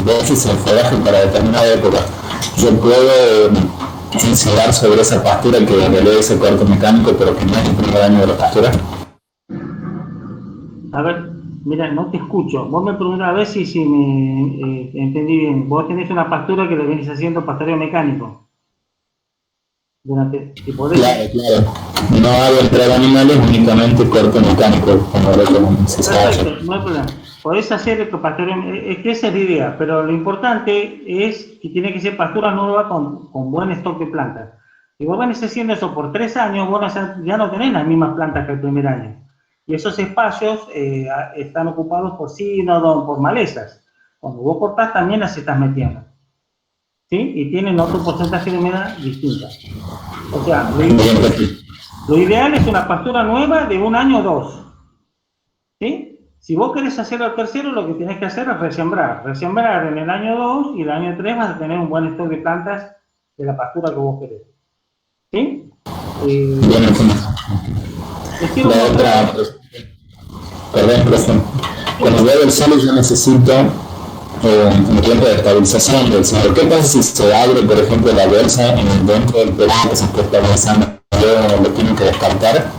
déficit de follaje para determinada época. Yo puedo incidir sobre esa pastura que realiza ese corte mecánico, pero que no es el primer año de la pastura. a ver, mira, no te escucho. Vos me preguntás a ver si me entendí bien. Vos tenés una pastura que le venís haciendo pastoreo mecánico. Y podés, Claro, claro. No hago entrada de animales, únicamente corte mecánico, como se sabe hacer. perfecto, no hay problema. Podés hacer el pastoreo, es que esa es la idea, pero lo importante es que tiene que ser pastura nueva con buen stock de plantas. Si vos venís haciendo eso por 3 años, vos ya no tenés las mismas plantas que el primer año. Y esos espacios están ocupados por sínodos, por malezas. Cuando vos cortás también las estás metiendo. ¿Sí? Y tienen otro porcentaje de humedad distinta. O sea, lo ideal es una pastura nueva de 1 año o 2. ¿Sí? Si vos querés hacerlo al tercero, lo que tenés que hacer es resembrar. Resembrar en el año 2 y el año 3 vas a tener un buen stock de plantas de la pastura que vos querés. ¿Sí? Bueno, Les quiero la mostrar. otra, perdón, profe. Cuando veo el suelo yo necesito un tiempo de estabilización del suelo. ¿Qué pasa si se abre, por ejemplo, la bolsa dentro del periodo que se está estabilizando? ¿Yo lo tengo que descartar?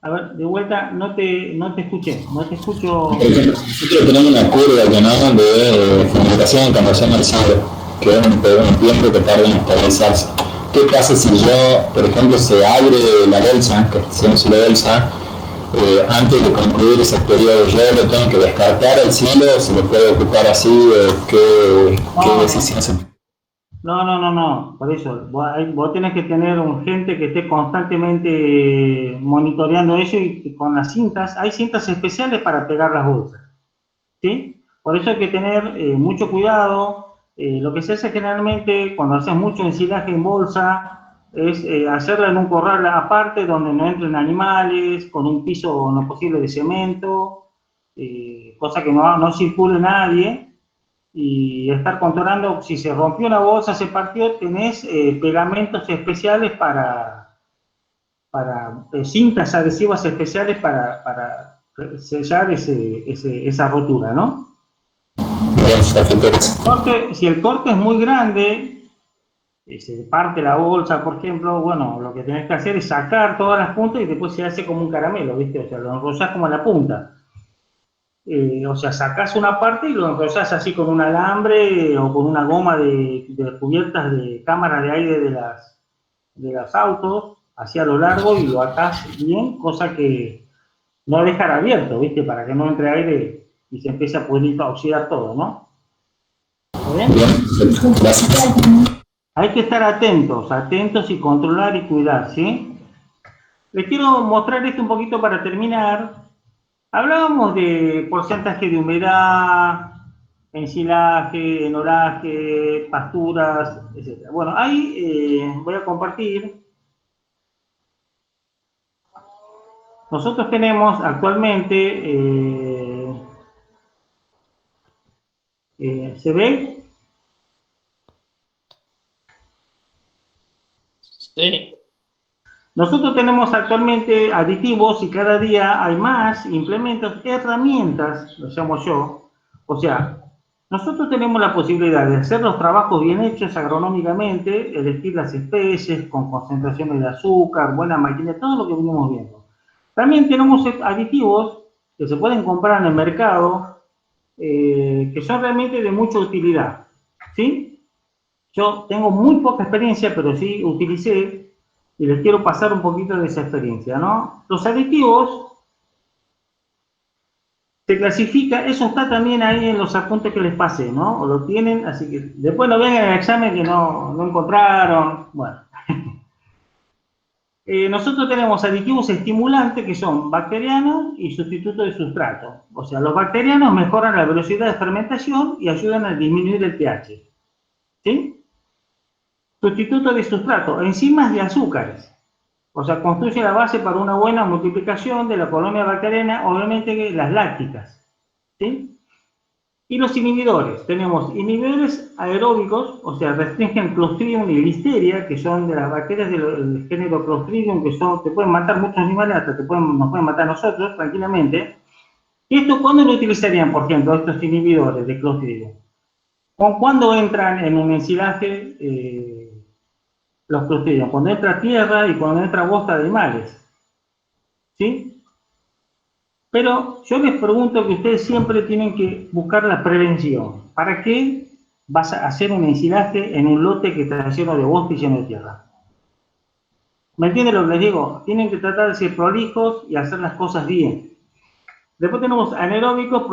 A ver, de vuelta, no te escuché. No te escucho. Por ejemplo, nosotros tenemos una curva que no de generación y conversión al suelo, que es un tiempo que tarda en estabilizarse. ¿Qué pasa si yo, por ejemplo, se abre la bolsa, que hacemos la bolsa, antes de concluir ese periodo, yo lo tengo que descartar al cielo, se lo puede ocupar así, qué decisión se... No. Por eso, vos tenés que tener un gente que esté constantemente monitoreando eso y con las cintas, hay cintas especiales para pegar las bolsas. ¿Sí? Por eso hay que tener mucho cuidado. Lo que se hace generalmente cuando haces mucho ensilaje en bolsa es hacerla en un corral aparte donde no entren animales, con un piso no posible de cemento, cosa que no circule nadie, y estar controlando si se rompió una bolsa, se partió, tenés pegamentos especiales para cintas adhesivas especiales para sellar esa rotura, ¿no? Si el corte es muy grande, se parte la bolsa, por ejemplo, bueno, lo que tenés que hacer es sacar todas las puntas y después se hace como un caramelo, ¿viste? O sea, lo enrollás como en la punta. O sea, sacás una parte y lo enrollás así con un alambre o con una goma de cubiertas de cámara de aire de los autos, hacia lo largo y lo atás bien, cosa que no dejar abierto, ¿viste? Para que no entre aire y se empiece a pudrir, a oxidar todo, ¿no? ¿Está bien? Hay que estar atentos y controlar y cuidar, ¿sí? Les quiero mostrar esto un poquito para terminar. Hablábamos de porcentaje de humedad, ensilaje, enoraje, pasturas, etc. Bueno, ahí voy a compartir. Nosotros tenemos actualmente, ¿se ve? Sí. Nosotros tenemos actualmente aditivos y cada día hay más implementos, herramientas, lo llamo yo, O sea, nosotros tenemos la posibilidad de hacer los trabajos bien hechos agronómicamente, elegir las especies con concentraciones de azúcar, buena maquinaria, todo lo que venimos viendo. También tenemos aditivos que se pueden comprar en el mercado, que son realmente de mucha utilidad, ¿sí? Yo tengo muy poca experiencia, pero sí utilicé y les quiero pasar un poquito de esa experiencia, ¿no? Los aditivos se clasifica, eso está también ahí en los apuntes que les pasé, ¿no? O lo tienen, así que después no vengan en el examen que no encontraron, bueno. Nosotros tenemos aditivos estimulantes que son bacterianos y sustitutos de sustrato. O sea, los bacterianos mejoran la velocidad de fermentación y ayudan a disminuir el pH. ¿Sí? Sustituto de sustrato, enzimas y azúcares. O sea, construye la base para una buena multiplicación de la colonia bacteriana, obviamente las lácticas. ¿Sí? Y los inhibidores, tenemos inhibidores aeróbicos, o sea, restringen Clostridium y Listeria, que son de las bacterias del género Clostridium, que te pueden matar muchos animales, hasta nos pueden matar a nosotros tranquilamente. ¿Y esto cuándo lo utilizarían, por ejemplo, estos inhibidores de Clostridium? ¿Cuándo entran en un ensilaje los Clostridium? Cuando entra tierra y cuando entra bosta de animales. ¿Sí? Pero yo les pregunto que ustedes siempre tienen que buscar la prevención. ¿Para qué vas a hacer un ensilaje en un lote que está lleno de bosque y lleno de tierra? ¿Me entienden lo que les digo? Tienen que tratar de ser prolijos y hacer las cosas bien. Después tenemos anaeróbicos,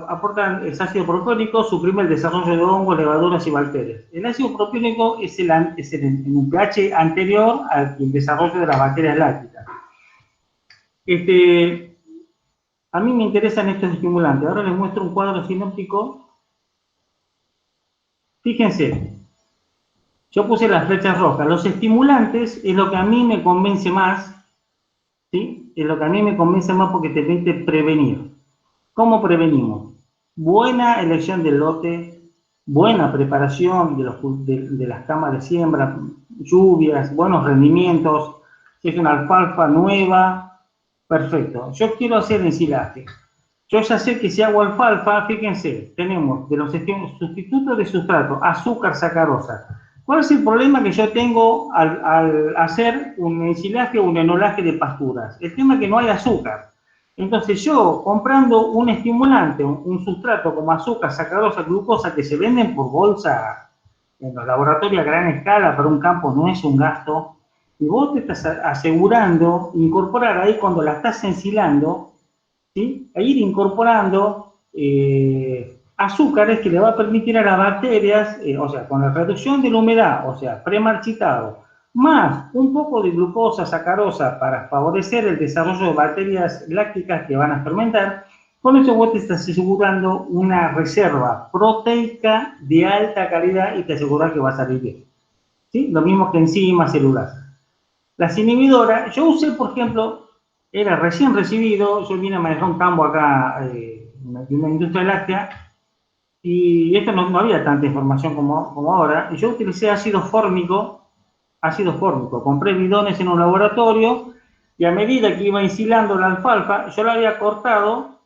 aportan el ácido propiónico, suprime el desarrollo de hongos, levaduras y bacterias. El ácido propiónico es en un pH anterior al desarrollo de las bacterias lácticas. A mí me interesan estos estimulantes. Ahora les muestro un cuadro sinóptico. Fíjense, yo puse las flechas rojas. Los estimulantes es lo que a mí me convence más, ¿sí? Es lo que a mí me convence más porque te permite prevenir. ¿Cómo prevenimos? Buena elección del lote, buena preparación de las camas de siembra, lluvias, buenos rendimientos. Si es una alfalfa nueva, perfecto. Yo quiero hacer ensilaje. Yo ya sé que si hago alfalfa, fíjense, tenemos de los sustitutos de sustrato, azúcar, sacarosa. ¿Cuál es el problema que yo tengo al hacer un ensilaje o un enolaje de pasturas? El tema es que no hay azúcar. Entonces yo, comprando un estimulante, un sustrato como azúcar, sacarosa, glucosa, que se venden por bolsa en los laboratorios a gran escala para un campo, no es un gasto, y vos te estás asegurando incorporar ahí cuando la estás ensilando, ¿sí? A ir incorporando azúcares que le va a permitir a las bacterias, o sea, con la reducción de la humedad, o sea, premarchitado, más un poco de glucosa, sacarosa para favorecer el desarrollo de bacterias lácticas que van a fermentar, con eso vos te estás asegurando una reserva proteica de alta calidad y te aseguras que va a salir bien. ¿Sí? Lo mismo que enzimas, celulares. Las inhibidoras, yo usé, por ejemplo, era recién recibido, yo vine a manejar un campo acá de una industria láctea, y esto no había tanta información como ahora, y yo utilicé ácido fórmico, compré bidones en un laboratorio, y a medida que iba ensilando la alfalfa, yo la había cortado,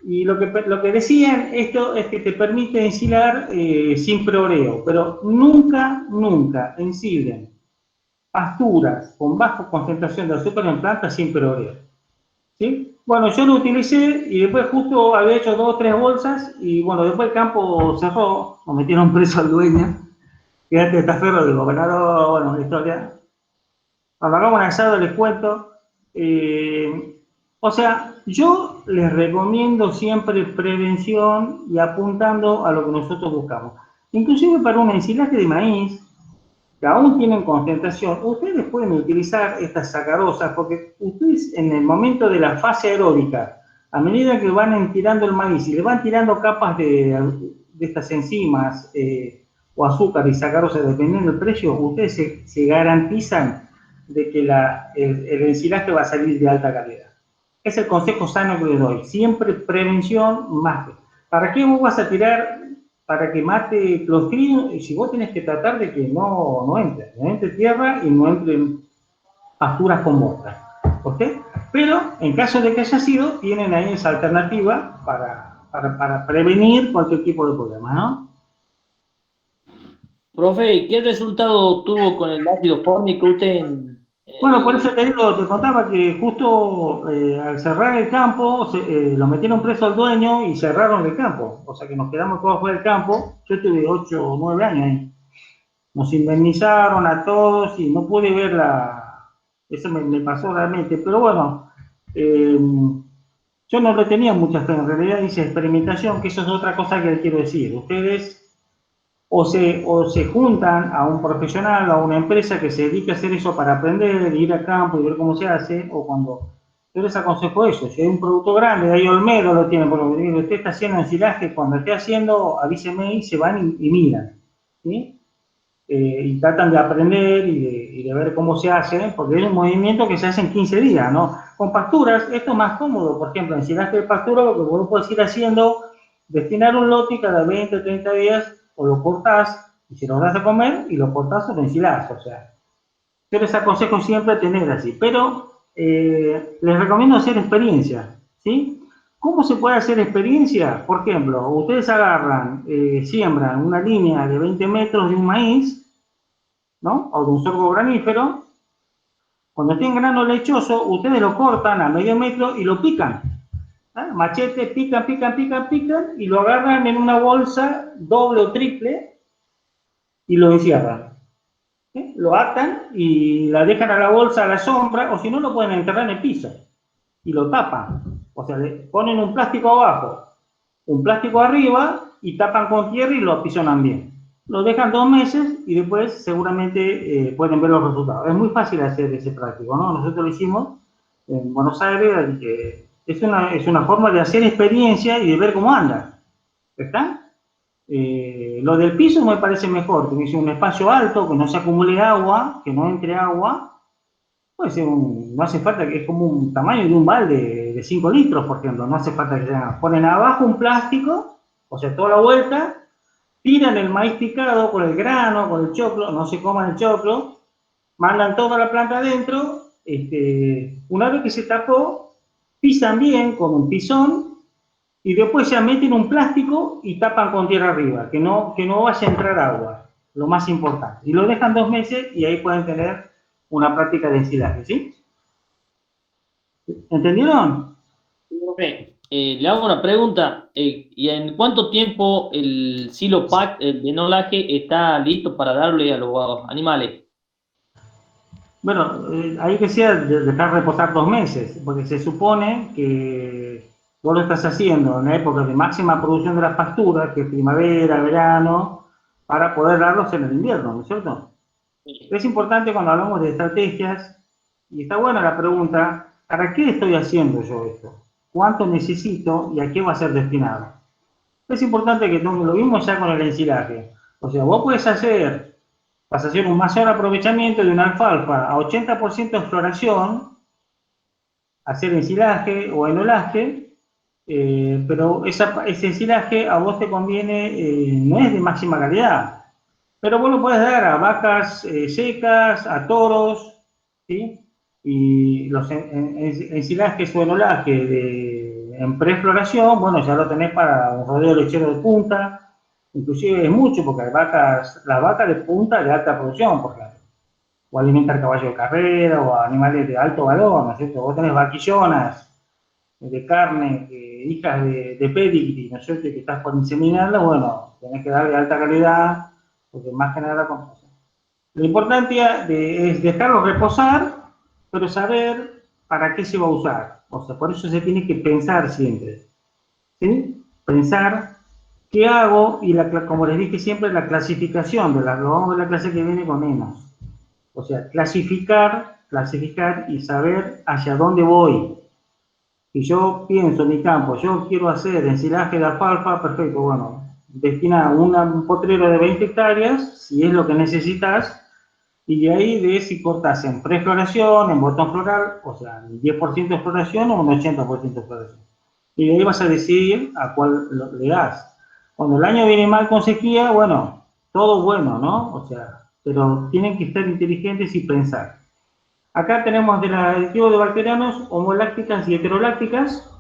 y lo que decían esto es que te permite ensilar sin preoreo, pero nunca ensilen pasturas con baja concentración de azúcar en plantas sin preoreo. ¿Sí? Bueno, yo lo utilicé y después justo había hecho 2 o 3 bolsas y bueno, después el campo cerró, nos metieron preso al dueño, que era testaferro del gobernador, bueno, la historia. Cuando hagamos un asado les cuento. O sea, yo les recomiendo siempre prevención y apuntando a lo que nosotros buscamos. Inclusive para un ensilaje de maíz, que aún tienen concentración, ustedes pueden utilizar estas sacarosas porque ustedes en el momento de la fase aeróbica, a medida que van tirando el maíz y le van tirando capas de estas enzimas o azúcar y sacarosa, dependiendo del precio, ustedes se garantizan de que el ensilaje va a salir de alta calidad. Es el consejo sano que les doy. Siempre prevención más. ¿Para qué vos vas a tirar? Para que mate Clostridium, y si vos tenés que tratar de que no entre tierra y no entren pasturas con bosta, ¿ok? Pero en caso de que haya sido, tienen ahí esa alternativa para para prevenir cualquier tipo de problema, ¿no? Profe, ¿qué resultado tuvo con el ácido fórmico usted en Bueno, por el... eso te digo, te contaba que justo al cerrar el campo, lo metieron preso al dueño y cerraron el campo. O sea que nos quedamos todos fuera del campo. Yo tuve 8 o 9 años ahí. Nos indemnizaron a todos y no pude ver la... Eso me pasó realmente. Pero bueno, eh, yo no le tenía mucha fe. En realidad hice experimentación, que eso es otra cosa que les quiero decir. Ustedes o se juntan a un profesional, a una empresa que se dedique a hacer eso para aprender, ir al campo y ver cómo se hace, o cuando yo les aconsejo eso, si hay un producto grande, de ahí Olmedo lo tiene, por lo que usted está haciendo ensilaje, cuando esté haciendo, avíseme y se van y miran, ¿sí? Y tratan de aprender y de ver cómo se hace, porque es un movimiento que se hace en 15 días, ¿no? Con pasturas, esto es más cómodo, por ejemplo, ensilaje de pastura, lo que vos podés ir haciendo, destinar un lote y cada 20 o 30 días o lo cortás y se lo das a comer y lo cortás o lo ensilás, o sea. Yo les aconsejo siempre tener así, pero les recomiendo hacer experiencia, ¿sí? ¿Cómo se puede hacer experiencia? Por ejemplo, ustedes agarran, siembran una línea de 20 metros de un maíz, ¿no? O de un sorgo granífero. Cuando esté en grano lechoso, ustedes lo cortan a medio metro y lo pican. ¿Ah? Machete, pican, pican, pican, pican, y lo agarran en una bolsa doble o triple y lo encierran. Lo atan y la dejan a la bolsa a la sombra, o si no, lo pueden enterrar en el piso y lo tapan. O sea, le ponen un plástico abajo, un plástico arriba y tapan con tierra y lo apisonan bien. Lo dejan 2 meses y después seguramente pueden ver los resultados. Es muy fácil hacer ese práctico, ¿no? Nosotros lo hicimos en Buenos Aires, es una forma de hacer experiencia y de ver cómo anda. ¿Está? Lo del piso me parece mejor, que es un espacio alto, que no se acumule agua, que no entre agua. Puede ser no hace falta, que es como un tamaño de un balde de 5 litros, por ejemplo. No hace falta que sea. Ponen abajo un plástico, o sea, toda la vuelta, tiran el maíz picado con el grano, con el choclo, no se coman el choclo, mandan toda la planta adentro. Una vez que se tapó, pisan bien con un pisón y después ya meten un plástico y tapan con tierra arriba, que no vaya a entrar agua, lo más importante. Y lo dejan 2 meses y ahí pueden tener una práctica de ensilaje, ¿sí? ¿Entendieron? Profe, le hago una pregunta. ¿Y en cuánto tiempo el silo pack, el de enolaje, está listo para darle a los animales? Bueno, ahí que sea dejar reposar 2 meses, porque se supone que vos lo estás haciendo en la época de máxima producción de las pasturas, que es primavera, verano, para poder darlos en el invierno, ¿no es cierto? Es importante cuando hablamos de estrategias, y está buena la pregunta, ¿para qué estoy haciendo yo esto? ¿Cuánto necesito y a qué va a ser destinado? Es importante que lo vimos ya con el ensilaje. O sea, vos vas a hacer un mayor aprovechamiento de una alfalfa a 80% de floración, hacer ensilaje o enolaje, pero ese ensilaje a vos te conviene, no es de máxima calidad, pero vos lo podés dar a vacas secas, a toros, ¿sí? Y los ensilajes o enolaje en prefloración, bueno, ya lo tenés para un rodeo lechero de punta, inclusive es mucho porque hay las vacas de punta de alta producción, por ejemplo, o alimentar caballos de carrera o animales de alto valor, ¿no es cierto? Vos tenés vaquillonas de carne, hijas de pedigree, ¿no es cierto? Que estás por inseminarla, bueno, tenés que darle alta calidad, porque más que nada con eso. Lo importante es dejarlo reposar, pero saber para qué se va a usar. O sea, por eso se tiene que pensar siempre, ¿sí? Pensar qué hago y, como les dije siempre, la clasificación, lo vamos a ver la clase que viene con menos. O sea, clasificar y saber hacia dónde voy. Si yo pienso en mi campo, yo quiero hacer ensilaje de alfalfa, perfecto, bueno, destina un potrero de 20 hectáreas, si es lo que necesitas, y de ahí de si cortas en prefloración, en botón floral, o sea, un 10% de floración o un 80% de floración. Y de ahí vas a decidir a cuál le das. Cuando el año viene mal con sequía, bueno, todo bueno, ¿no? O sea, pero tienen que estar inteligentes y pensar. Acá tenemos del aditivo de bacterianos homolácticas y heterolácticas.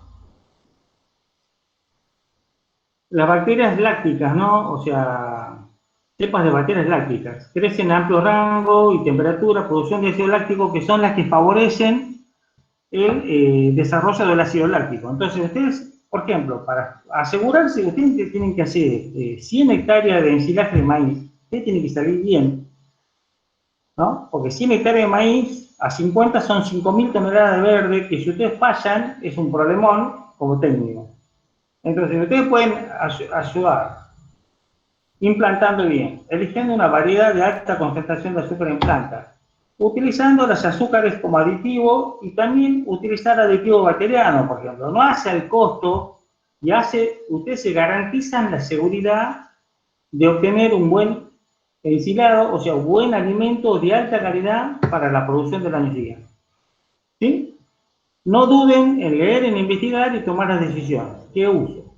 las bacterias lácticas, ¿no? O sea, cepas de bacterias lácticas. Crecen a amplio rango y temperatura, producción de ácido láctico, que son las que favorecen el desarrollo del ácido láctico. Entonces, ustedes, por ejemplo, para asegurarse, ustedes tienen que hacer 100 hectáreas de ensilaje de maíz. Ustedes tienen que salir bien, ¿no? Porque 100 hectáreas de maíz a 50 son 5.000 toneladas de verde, que si ustedes fallan, es un problemón como técnico. Entonces, ustedes pueden ayudar implantando bien, eligiendo una variedad de alta concentración de azúcar en planta, utilizando los azúcares como aditivo y también utilizar aditivo bacteriano, por ejemplo. No hace el costo y ustedes se garantizan la seguridad de obtener un buen ensilado, o sea, un buen alimento de alta calidad para la producción del año siguiente. ¿Sí? No duden en leer, en investigar y tomar las decisiones. ¿Qué uso?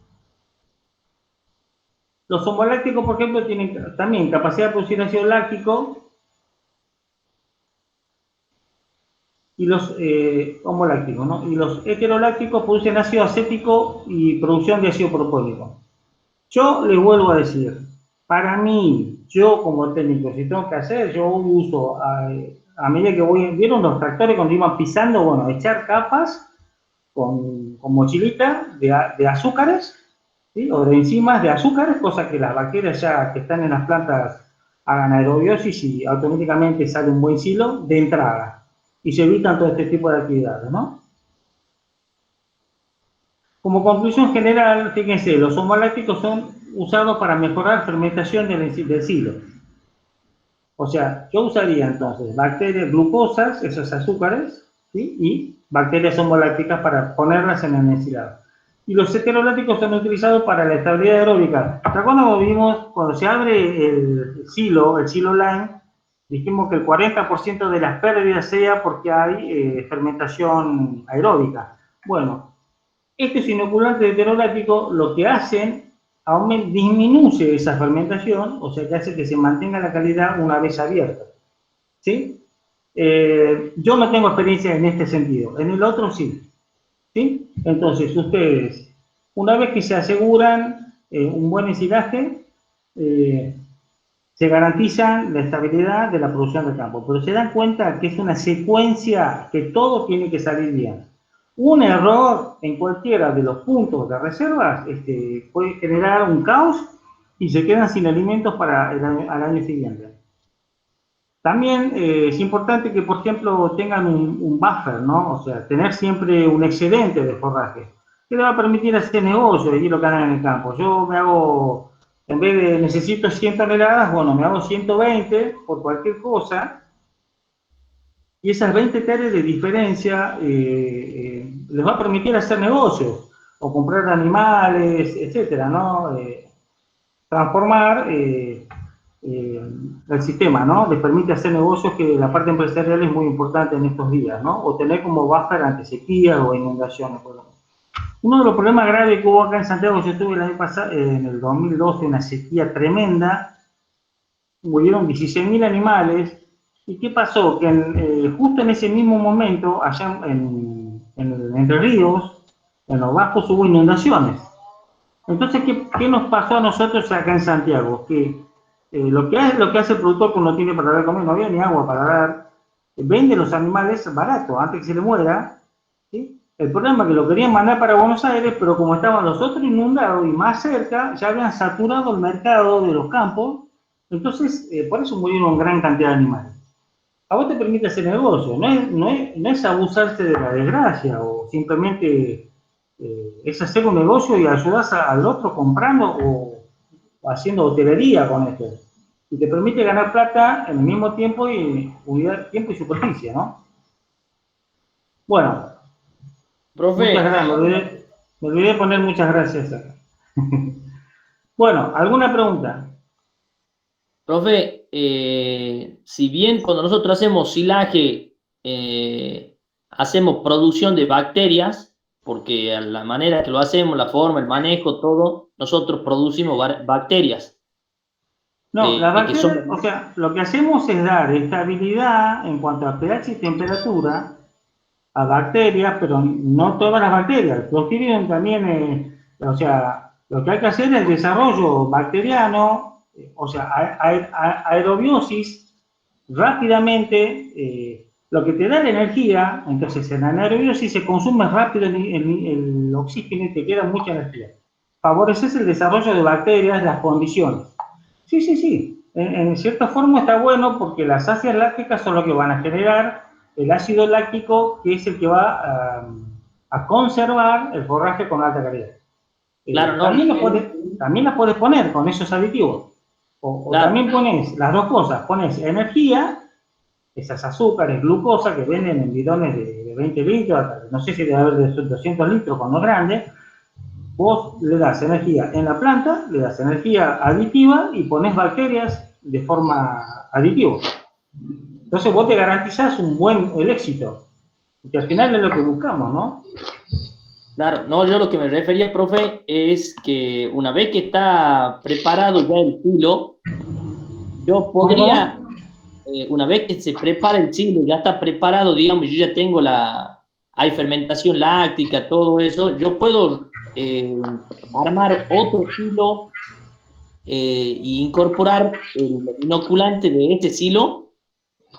Los homolácticos, por ejemplo, tienen también capacidad de producir ácido láctico y los homolácticos, ¿no? Y los heterolácticos producen ácido acético y producción de ácido propónico. Yo les vuelvo a decir, para mí, yo como técnico, si tengo que hacer, yo uso, a medida que ¿vieron los tractores cuando iban pisando? Bueno, echar capas con mochilita de azúcares, ¿sí? O de enzimas de azúcares, cosa que las bacterias ya que están en las plantas hagan aerobiosis y automáticamente sale un buen silo de entrada. Y se evitan todo este tipo de actividades, ¿no? Como conclusión general, fíjense, los homolácticos son usados para mejorar fermentación del silo. O sea, yo usaría entonces bacterias glucosas, esos azúcares, ¿sí? Y bacterias homolácticas para ponerlas en el ensilado. Y los heterolácticos son utilizados para la estabilidad aeróbica. ¿Se acuerdan cuando se abre el silo line, dijimos que el 40% de las pérdidas sea porque hay fermentación aeróbica? Bueno, estos inoculantes heterolácticos lo que hacen disminuye esa fermentación, o sea que hace que se mantenga la calidad una vez abierta. ¿Sí? Yo no tengo experiencia en este sentido, en el otro sí. ¿Sí? Entonces, ustedes, una vez que se aseguran un buen ensilaje, se garantizan la estabilidad de la producción del campo, pero se dan cuenta que es una secuencia que todo tiene que salir bien. Un error en cualquiera de los puntos de reservas puede generar un caos y se quedan sin alimentos para al año siguiente. También es importante que, por ejemplo, tengan un buffer, ¿no? O sea, tener siempre un excedente de forraje, que le va a permitir hacer negocio de lo que hagan en el campo. Yo me hago, en vez de necesito 100 toneladas, bueno, me hago 120 por cualquier cosa, y esas 20 hectáreas de diferencia les va a permitir hacer negocios, o comprar animales, etcétera, ¿no? Transformar el sistema, ¿no? Les permite hacer negocios, que la parte empresarial es muy importante en estos días, ¿no? O tener como buffer ante sequías o inundaciones, por ejemplo. Uno de los problemas graves que hubo acá en Santiago, yo estuve el año pasado, en el 2012, una sequía tremenda, murieron 16.000 animales. ¿Y qué pasó? Que justo en ese mismo momento, allá Entre Ríos, en los bajos hubo inundaciones. Entonces, ¿qué nos pasó a nosotros acá en Santiago? Que lo que hace el productor cuando no tiene para dar comer, no había ni agua para dar, vende los animales barato, antes que se le muera, ¿sí? El problema es que lo querían mandar para Buenos Aires, pero como estaban los otros inundados y más cerca, ya habían saturado el mercado de los campos, entonces por eso murieron gran cantidad de animales. A vos te permite hacer negocio, no es abusarse de la desgracia, o simplemente es hacer un negocio y ayudas al otro comprando o haciendo hotelería con esto. Y te permite ganar plata en el mismo tiempo y unidad, tiempo y superficie, ¿no? Bueno, Profe, muchas gracias. Me olvidé de poner muchas gracias acá. Bueno, ¿alguna pregunta? profe, si bien cuando nosotros hacemos silaje, hacemos producción de bacterias, porque a la manera que lo hacemos, la forma, el manejo, todo, nosotros producimos bacterias. No, las Que bacterias, son... o sea, lo que hacemos es dar estabilidad en cuanto a pH y temperatura a bacterias, pero no todas las bacterias. Clostridium también, o sea, Lo que hay que hacer es el desarrollo bacteriano, o sea, aerobiosis rápidamente, lo que te da la energía. Entonces en la anaerobiosis se consume rápido el oxígeno y te queda mucha energía. Favoreces el desarrollo de bacterias, las condiciones. Sí, sí, sí. En cierta forma está bueno porque las ácidas lácticas son lo que van a generar el ácido láctico, que es el que va a conservar el forraje con alta calidad. Claro, no, También la puedes poner con esos aditivos. O claro, también pones las dos cosas, pones energía, esas azúcares, glucosa que venden en bidones de 20 litros, no sé si debe haber de 200 litros cuando es grande. Vos le das energía en la planta, le das energía aditiva y pones bacterias de forma aditiva. Entonces vos te garantizás el éxito, que al final es lo que buscamos, ¿no? claro. No, yo lo que me refería, profe, es que una vez que está preparado ya el silo, yo podría, ¿Cómo? una vez que se prepara el silo, ya está preparado, digamos, yo ya tengo hay fermentación láctica, todo eso, yo puedo armar otro silo e incorporar el inoculante de este silo,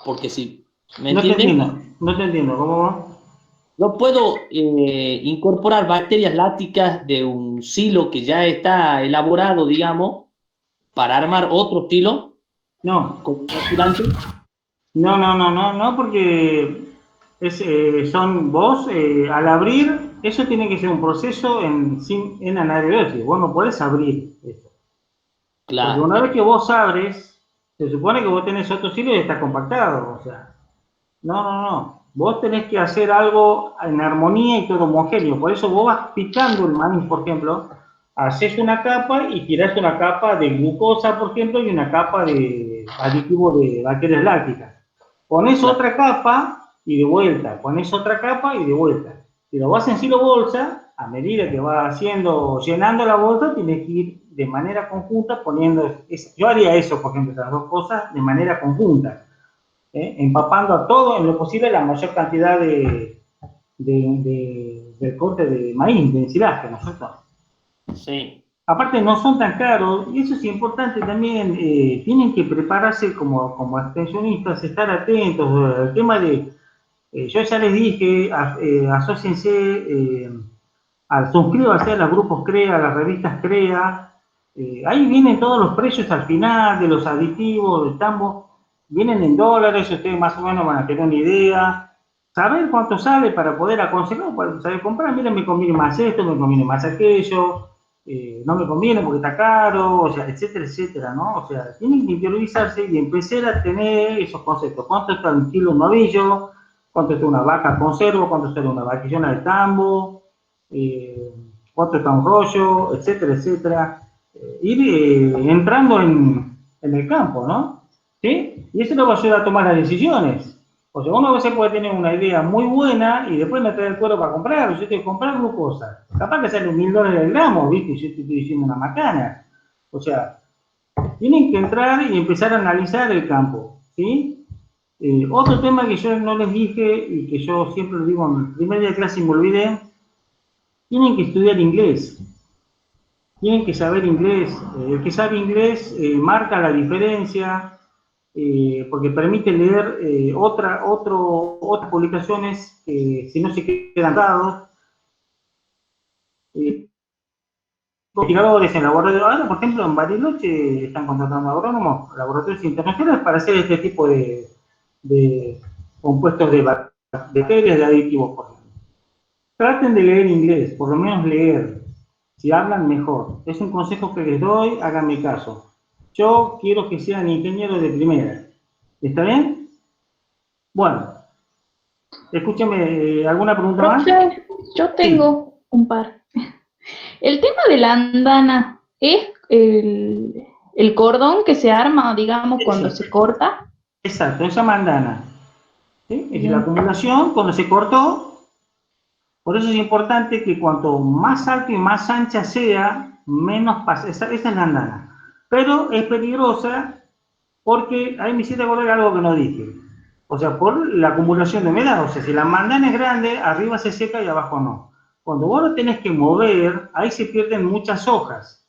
porque si, ¿me No te entienden? entiendo, no te entiendo, ¿cómo va? Yo puedo incorporar bacterias lácticas de un silo que ya está elaborado, digamos, para armar otro silo No, con inoculante. no, porque son vos, al abrir, eso tiene que ser un proceso en anaerobiosis. Vos no podés abrir eso. Porque Claro, una vez que vos abres, se supone que vos tenés otro silo y está compactado. O sea, no. Vos tenés que hacer algo en armonía y todo homogéneo. Por eso vos vas picando el maíz, por ejemplo, haces una capa y tirás una capa de glucosa, por ejemplo, y una capa de aditivo de bacterias lácticas. Pones claro, otra capa y de vuelta, pones otra capa y de vuelta. Si lo vas en silo bolsa, a medida que vas haciendo, llenando la bolsa, tienes que ir de manera conjunta poniendo, yo haría eso, por ejemplo, las dos cosas de manera conjunta, empapando a todo, en lo posible, la mayor cantidad del corte de maíz, de ensilaje, ¿no es cierto? sí, Aparte no son tan caros, y eso es importante también, tienen que prepararse como extensionistas, estar atentos al tema de, yo ya les dije, asóciense, suscríbanse a los grupos CREA, a las revistas CREA, ahí vienen todos los precios al final de los aditivos, del tambo, vienen en dólares, ustedes más o menos van a tener una idea, saber cuánto sale para poder aconsejar, para saber comprar, miren, me conviene más esto, me conviene más aquello, no me conviene porque está caro, o sea, etcétera, etcétera, ¿no? O sea, tienen que interiorizarse y empezar a tener esos conceptos. ¿Cuánto está un kilo un novillo? ¿Cuánto está una vaca conservo? ¿Cuánto está una vaquillona de tambo? Eh, ¿Cuánto está un rollo? Etcétera, etcétera. Ir entrando en el campo, ¿no? ¿Sí? Y eso nos va a ayudar a tomar las decisiones. O sea, uno a veces puede tener una idea muy buena y después no tener el cuero para comprar. Yo tengo que comprar glucosa. Capaz que sale $1000 el gramo, ¿viste? Y yo te estoy diciendo una macana. O sea, tienen que entrar y empezar a analizar el campo, ¿sí? Otro tema que yo no les dije y que yo siempre lo digo en el primer día de clase y me olvidé, tienen que estudiar inglés. Tienen que saber inglés. El que sabe inglés marca la diferencia, porque permite leer otras publicaciones que si no se quedan dados. Investigadores en laboratorios, ahora por ejemplo en Bariloche están contratando agrónomos, laboratorios internacionales para hacer este tipo de compuestos de bacterias, de aditivos, por ejemplo. Traten de leer inglés, por lo menos leer. Si hablan, mejor. Es un consejo que les doy, háganme caso. Yo quiero que sean ingenieros de primera. ¿Está bien? Bueno, escúchame, ¿alguna pregunta más? Profe, yo Sí, tengo un par. El tema de la andana es el cordón que se arma, digamos, cuando exacto, se corta. exacto, esa mandana. ¿Sí? Es la Bien. acumulación cuando se cortó. Por eso es importante que cuanto más alta y más ancha sea, menos pasa. Esa es la andana. Pero es peligrosa porque ahí me hiciste acordar algo que no dije. O sea, por la acumulación de humedad. O sea, si la mandana es grande, arriba se seca y abajo no. cuando vos lo tenés que mover, ahí se pierden muchas hojas.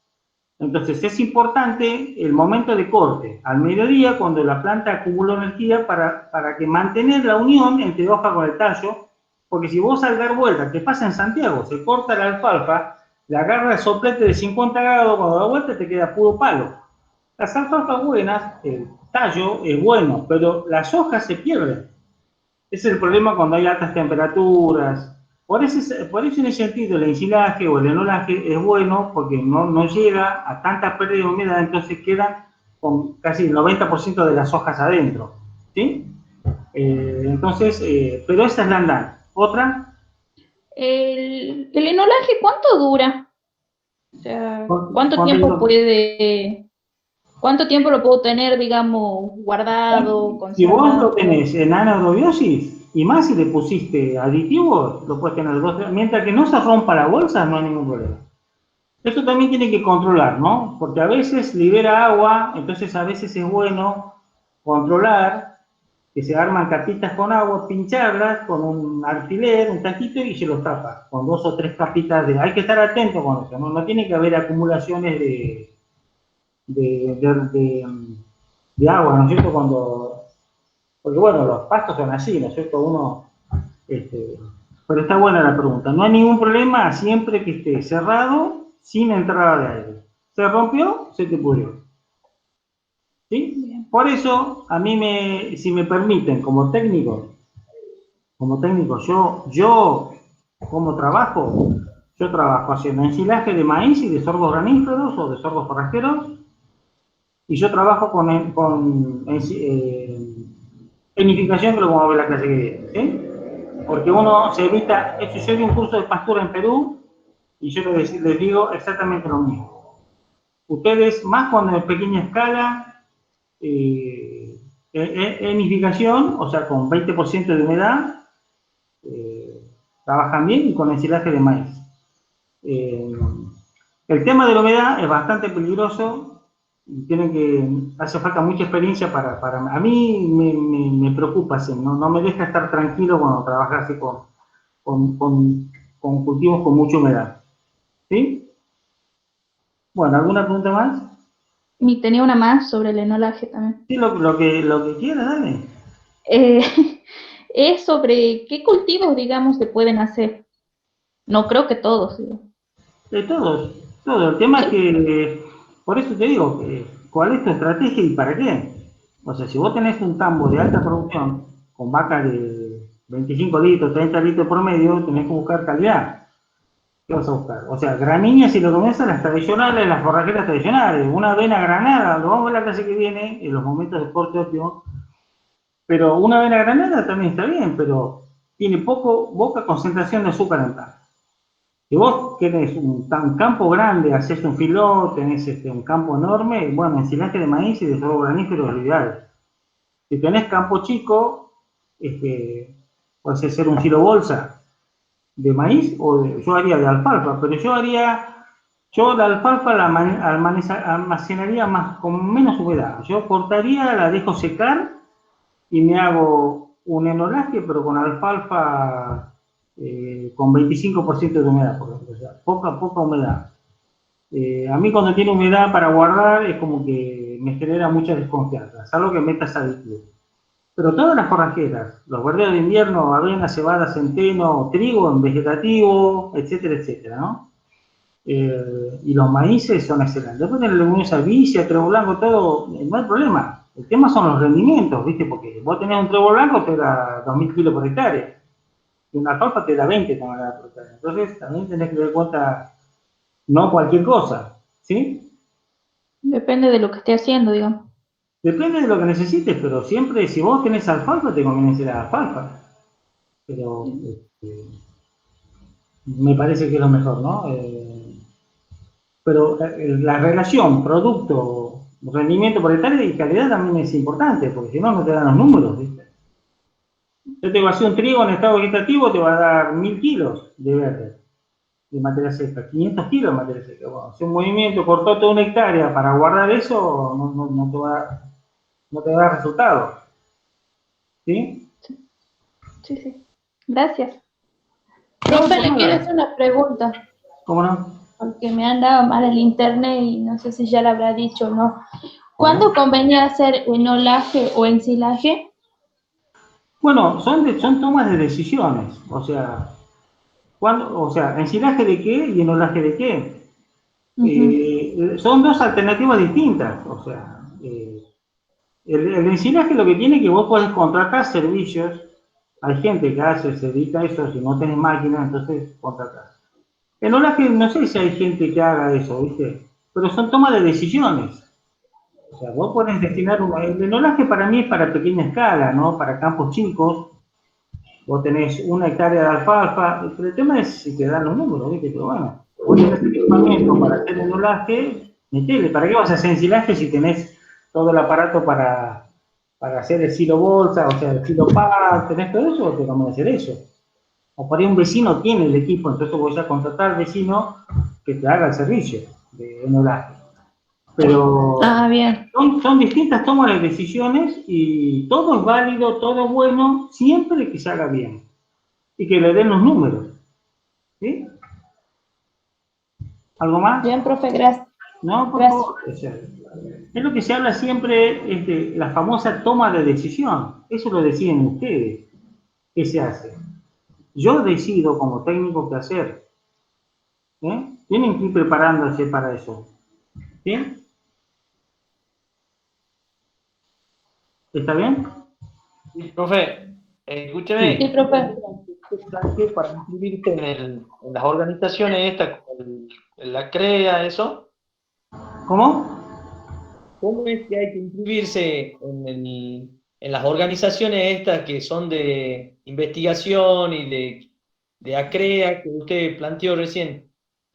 Entonces es importante el momento de corte, al mediodía, cuando la planta acumula energía para que mantener la unión entre hoja con el tallo, porque si vos al dar vuelta, te pasa en Santiago, se corta la alfalfa, le agarra el soplete de 50 grados, cuando da vuelta te queda puro palo. Las alfalfas buenas, el tallo es bueno, pero las hojas se pierden. Ese es el problema cuando hay altas temperaturas. Por eso en ese sentido el ensilaje o el enolaje es bueno porque no llega a tanta pérdida de humedad, entonces queda con casi el 90% de las hojas adentro. ¿Sí? Pero esta es la andana. ¿Otra? El enolaje, ¿cuánto dura? O sea, ¿cuánto tiempo cuánto tiempo lo puedo tener, digamos, guardado, Si vos lo conservado? tenés en anaerobiosis, y más si le pusiste aditivos, lo puedes tener mientras que no se rompa la bolsa, no hay ningún problema. Esto también tiene que controlar, ¿no? Porque a veces libera agua, entonces a veces es bueno controlar que se arman capitas con agua, pincharlas con un alfiler, un taquito y se los tapa, con 2 o 3 capitas de... Hay que estar atento con eso, ¿no? No tiene que haber acumulaciones de agua, ¿no es cierto? Porque bueno, los pastos son así, ¿no es cierto? Pero está buena la pregunta. No hay ningún problema siempre que esté cerrado, sin entrada de aire. Se rompió, se te pudrió. ¿Sí? Por eso, a mí, si me permiten, como técnico, yo como trabajo, yo trabajo haciendo ensilaje de maíz y de sorgos graníferos o de sorgos forrajeros, y yo trabajo con enificación, que lo vamos a ver en la clase que viene, ¿sí? Porque uno se evita, yo di un curso de pastura en Perú, y yo les digo exactamente lo mismo. Ustedes, más cuando en pequeña escala, enificación, o sea, con 20% de humedad, trabajan bien y con ensilaje de maíz. El tema de la humedad es bastante peligroso, hace falta mucha experiencia a mí me preocupa, así, no me deja estar tranquilo cuando trabajas así con cultivos con mucha humedad. ¿Sí? Bueno, ¿alguna pregunta más? Y tenía una más sobre el enolaje también. Sí, lo que quieras, dale. Eh, es sobre qué cultivos, digamos, se pueden hacer. No creo que todos, digo. De todos. El tema es que, por eso te digo, ¿cuál es tu estrategia y para qué? O sea, si vos tenés un tambo de alta producción, con vacas de 25 litros, 30 litros por medio, tenés que buscar calidad. ¿Qué vas a buscar? O sea, gramíneas, si lo comienzas, las tradicionales, las forrajeras tradicionales, una avena granada, lo vamos a ver la clase que viene, en los momentos de corte óptimo, pero una avena granada también está bien, pero tiene poca concentración de azúcar en tal. Si vos tenés un campo grande, haces un filó, tenés un campo enorme, bueno, ensilaje de maíz y de sorgo granífero es ideal. Si tenés campo chico, puedes hacer un kilo bolsa de maíz yo haría de alfalfa, pero yo la alfalfa la almacenaría con menos humedad. Yo cortaría, la dejo secar y me hago un enolaje, pero con alfalfa con 25% de humedad, por ejemplo, o sea, poca humedad. A mí cuando tiene humedad para guardar es como que me genera mucha desconfianza, salvo que metas aditivos. Pero todas las forrajeras, los verdeos de invierno, avena, cebada, centeno, trigo en vegetativo, etcétera, etcétera, ¿no? Y los maíces son excelentes. Después de la leguminosa vicia, trébol blanco, todo, no hay problema. El tema son los rendimientos, ¿viste? Porque vos tenés un trébol blanco, te da 2.000 kilos por hectárea. Y una alfalfa te da 20 toneladas por hectárea. Entonces, también tenés que tener en cuenta, no cualquier cosa, ¿sí? Depende de lo que esté haciendo, digamos. Depende de lo que necesites, pero siempre, si vos tenés alfalfa, te conviene ser alfalfa. Pero me parece que es lo mejor, ¿no? Pero la relación producto, rendimiento por hectárea y calidad también es importante, porque si no, no te dan los números, ¿viste? Yo te voy a hacer un trigo en estado vegetativo, te va a dar 1.000 kilos de verde, de materia seca, 500 kilos de materia seca. Bueno, si un movimiento cortó toda una hectárea para guardar eso, no te va a dar resultado. ¿Sí? Sí, sí. Gracias. Profe, le quiero hacer una pregunta, ¿Cómo no? porque me han dado mal el internet y no sé si ya lo habrá dicho o no. ¿Cuándo convenía hacer enolaje o ensilaje? Bueno, son tomas de decisiones. O sea, ensilaje de qué y enolaje de qué. Son dos alternativas distintas. O sea, el ensilaje lo que tiene es que vos podés contratar servicios. Hay gente que se dedica a eso, si no tenés máquina, entonces contratás. Enolaje, no sé si hay gente que haga eso, ¿viste? Pero son tomas de decisiones. O sea, vos podés destinar el enolaje para mí es para pequeña escala, ¿no? Para campos chicos. Vos tenés 1 hectárea de alfalfa, pero el tema es si te dan los números, ¿viste? Pero bueno, vos tenés equipamiento para hacer enolaje, metele, ¿para qué vas a hacer ensilaje si tenés todo el aparato para hacer el silo bolsa, o sea, el silo pack, tenés todo eso, te vamos a hacer eso? O por ahí un vecino tiene el equipo, entonces voy a contratar al vecino que te haga el servicio de enolaje. Pero Bien. son distintas tomas de decisiones y todo es válido, todo es bueno, siempre que se haga bien y que le den los números. ¿Sí? ¿Algo más? Bien, profe, gracias. No, por Gracias. favor. O sea, es lo que se habla siempre, es de la famosa toma de decisión. Eso lo deciden ustedes. ¿Qué se hace? Yo decido como técnico qué hacer. Tienen que ir preparándose para eso. ¿Bien? ¿Está bien? Sí, profe, Sí, escúcheme, profe. ¿qué planteé para inscribirte en las organizaciones estas, como la CREA, eso? ¿Cómo? ¿Cómo es que hay que inscribirse en las organizaciones estas que son de investigación y de ACREA que usted planteó recién?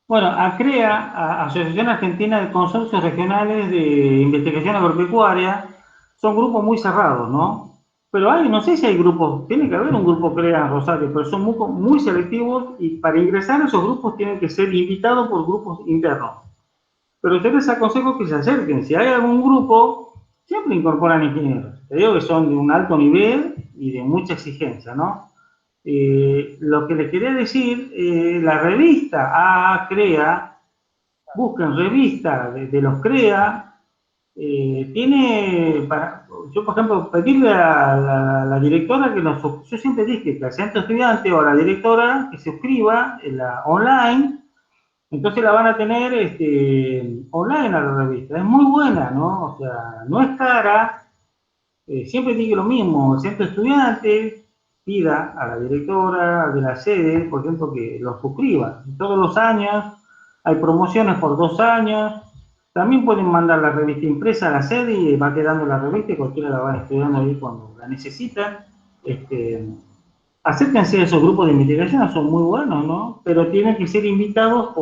Bueno, ACREA, Asociación Argentina de Consorcios Regionales de Investigación Agropecuaria, son grupos muy cerrados, ¿no? Pero no sé si hay grupos, tiene que haber un grupo CREA en Rosario, pero son muy selectivos y para ingresar a esos grupos tienen que ser invitados por grupos internos. Pero yo les aconsejo que se acerquen. Si hay algún grupo, siempre incorporan ingenieros. Te digo que son de un alto nivel y de mucha exigencia, ¿no? Lo que les quería decir, la revista CREA, busquen revista de los CREA, yo por ejemplo, pedirle a la directora yo siempre dije que al centro estudiante o a la directora que se suscriba en la online, entonces la van a tener online a la revista. Es muy buena, ¿no? O sea, no es cara. Siempre digo lo mismo, el centro estudiante pida a la directora de la sede, por ejemplo, que lo suscriba. Todos los años hay promociones por 2 años. También pueden mandar la revista impresa a la sede y va quedando la revista y cualquiera la va estudiando ahí cuando la necesitan. Acérquense a esos grupos de investigación, son muy buenos, ¿no? Pero tienen que ser invitados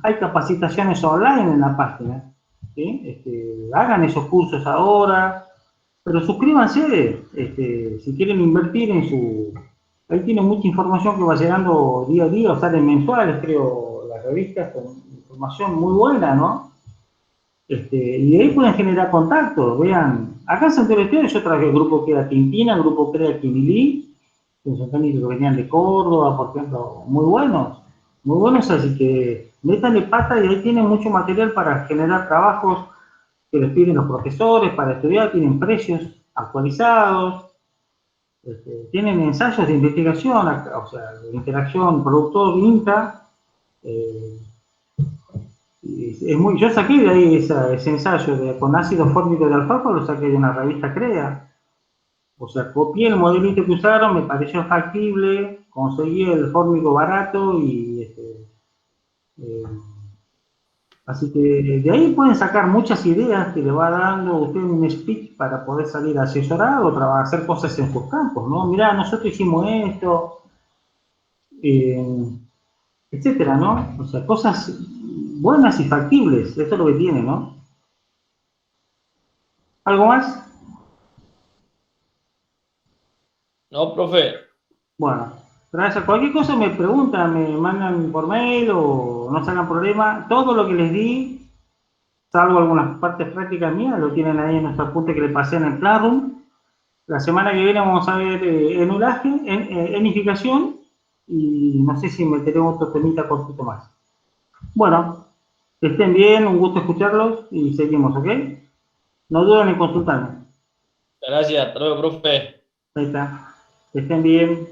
hay capacitaciones online en la página, ¿sí? Hagan esos cursos ahora, pero suscríbanse, si quieren invertir en Ahí tienen mucha información que va llegando día a día, o salen mensuales, creo, las revistas con información muy buena, ¿no? Y de ahí pueden generar contactos, vean. Acá en Santiago de Estero yo traje el grupo que era Tintina, el grupo que era Quimilí, que son técnicos que venían de Córdoba, por ejemplo, muy buenos, así que métanle pata y ahí tienen mucho material para generar trabajos que les piden los profesores para estudiar, tienen precios actualizados, tienen ensayos de investigación, o sea, de interacción productor-INTA. Yo saqué de ahí ese ensayo con ácido fórmico de alfalfa, lo saqué de una revista CREA. O sea, copié el modelito que usaron, me pareció factible, conseguí el fórmico barato eh, así que de ahí pueden sacar muchas ideas que le va dando usted un speech para poder salir asesorado o hacer cosas en sus campos, ¿no? Mirá, nosotros hicimos esto, eh, etcétera, ¿no? O sea, cosas buenas y factibles, esto es lo que tiene, ¿no? ¿Algo más? No, profe. Bueno, gracias. Cualquier cosa me preguntan, me mandan por mail o no se hagan problema. Todo lo que les di, salvo algunas partes prácticas mías, lo tienen ahí en nuestro apunte que le pasé en el Classroom. La semana que viene vamos a ver enulaje, enificación y no sé si meteré otro temita cortito más. Bueno, que estén bien, un gusto escucharlos y seguimos, ¿ok? No duden en consultarme. Gracias, hasta luego, profe. Ahí está. Que estén bien.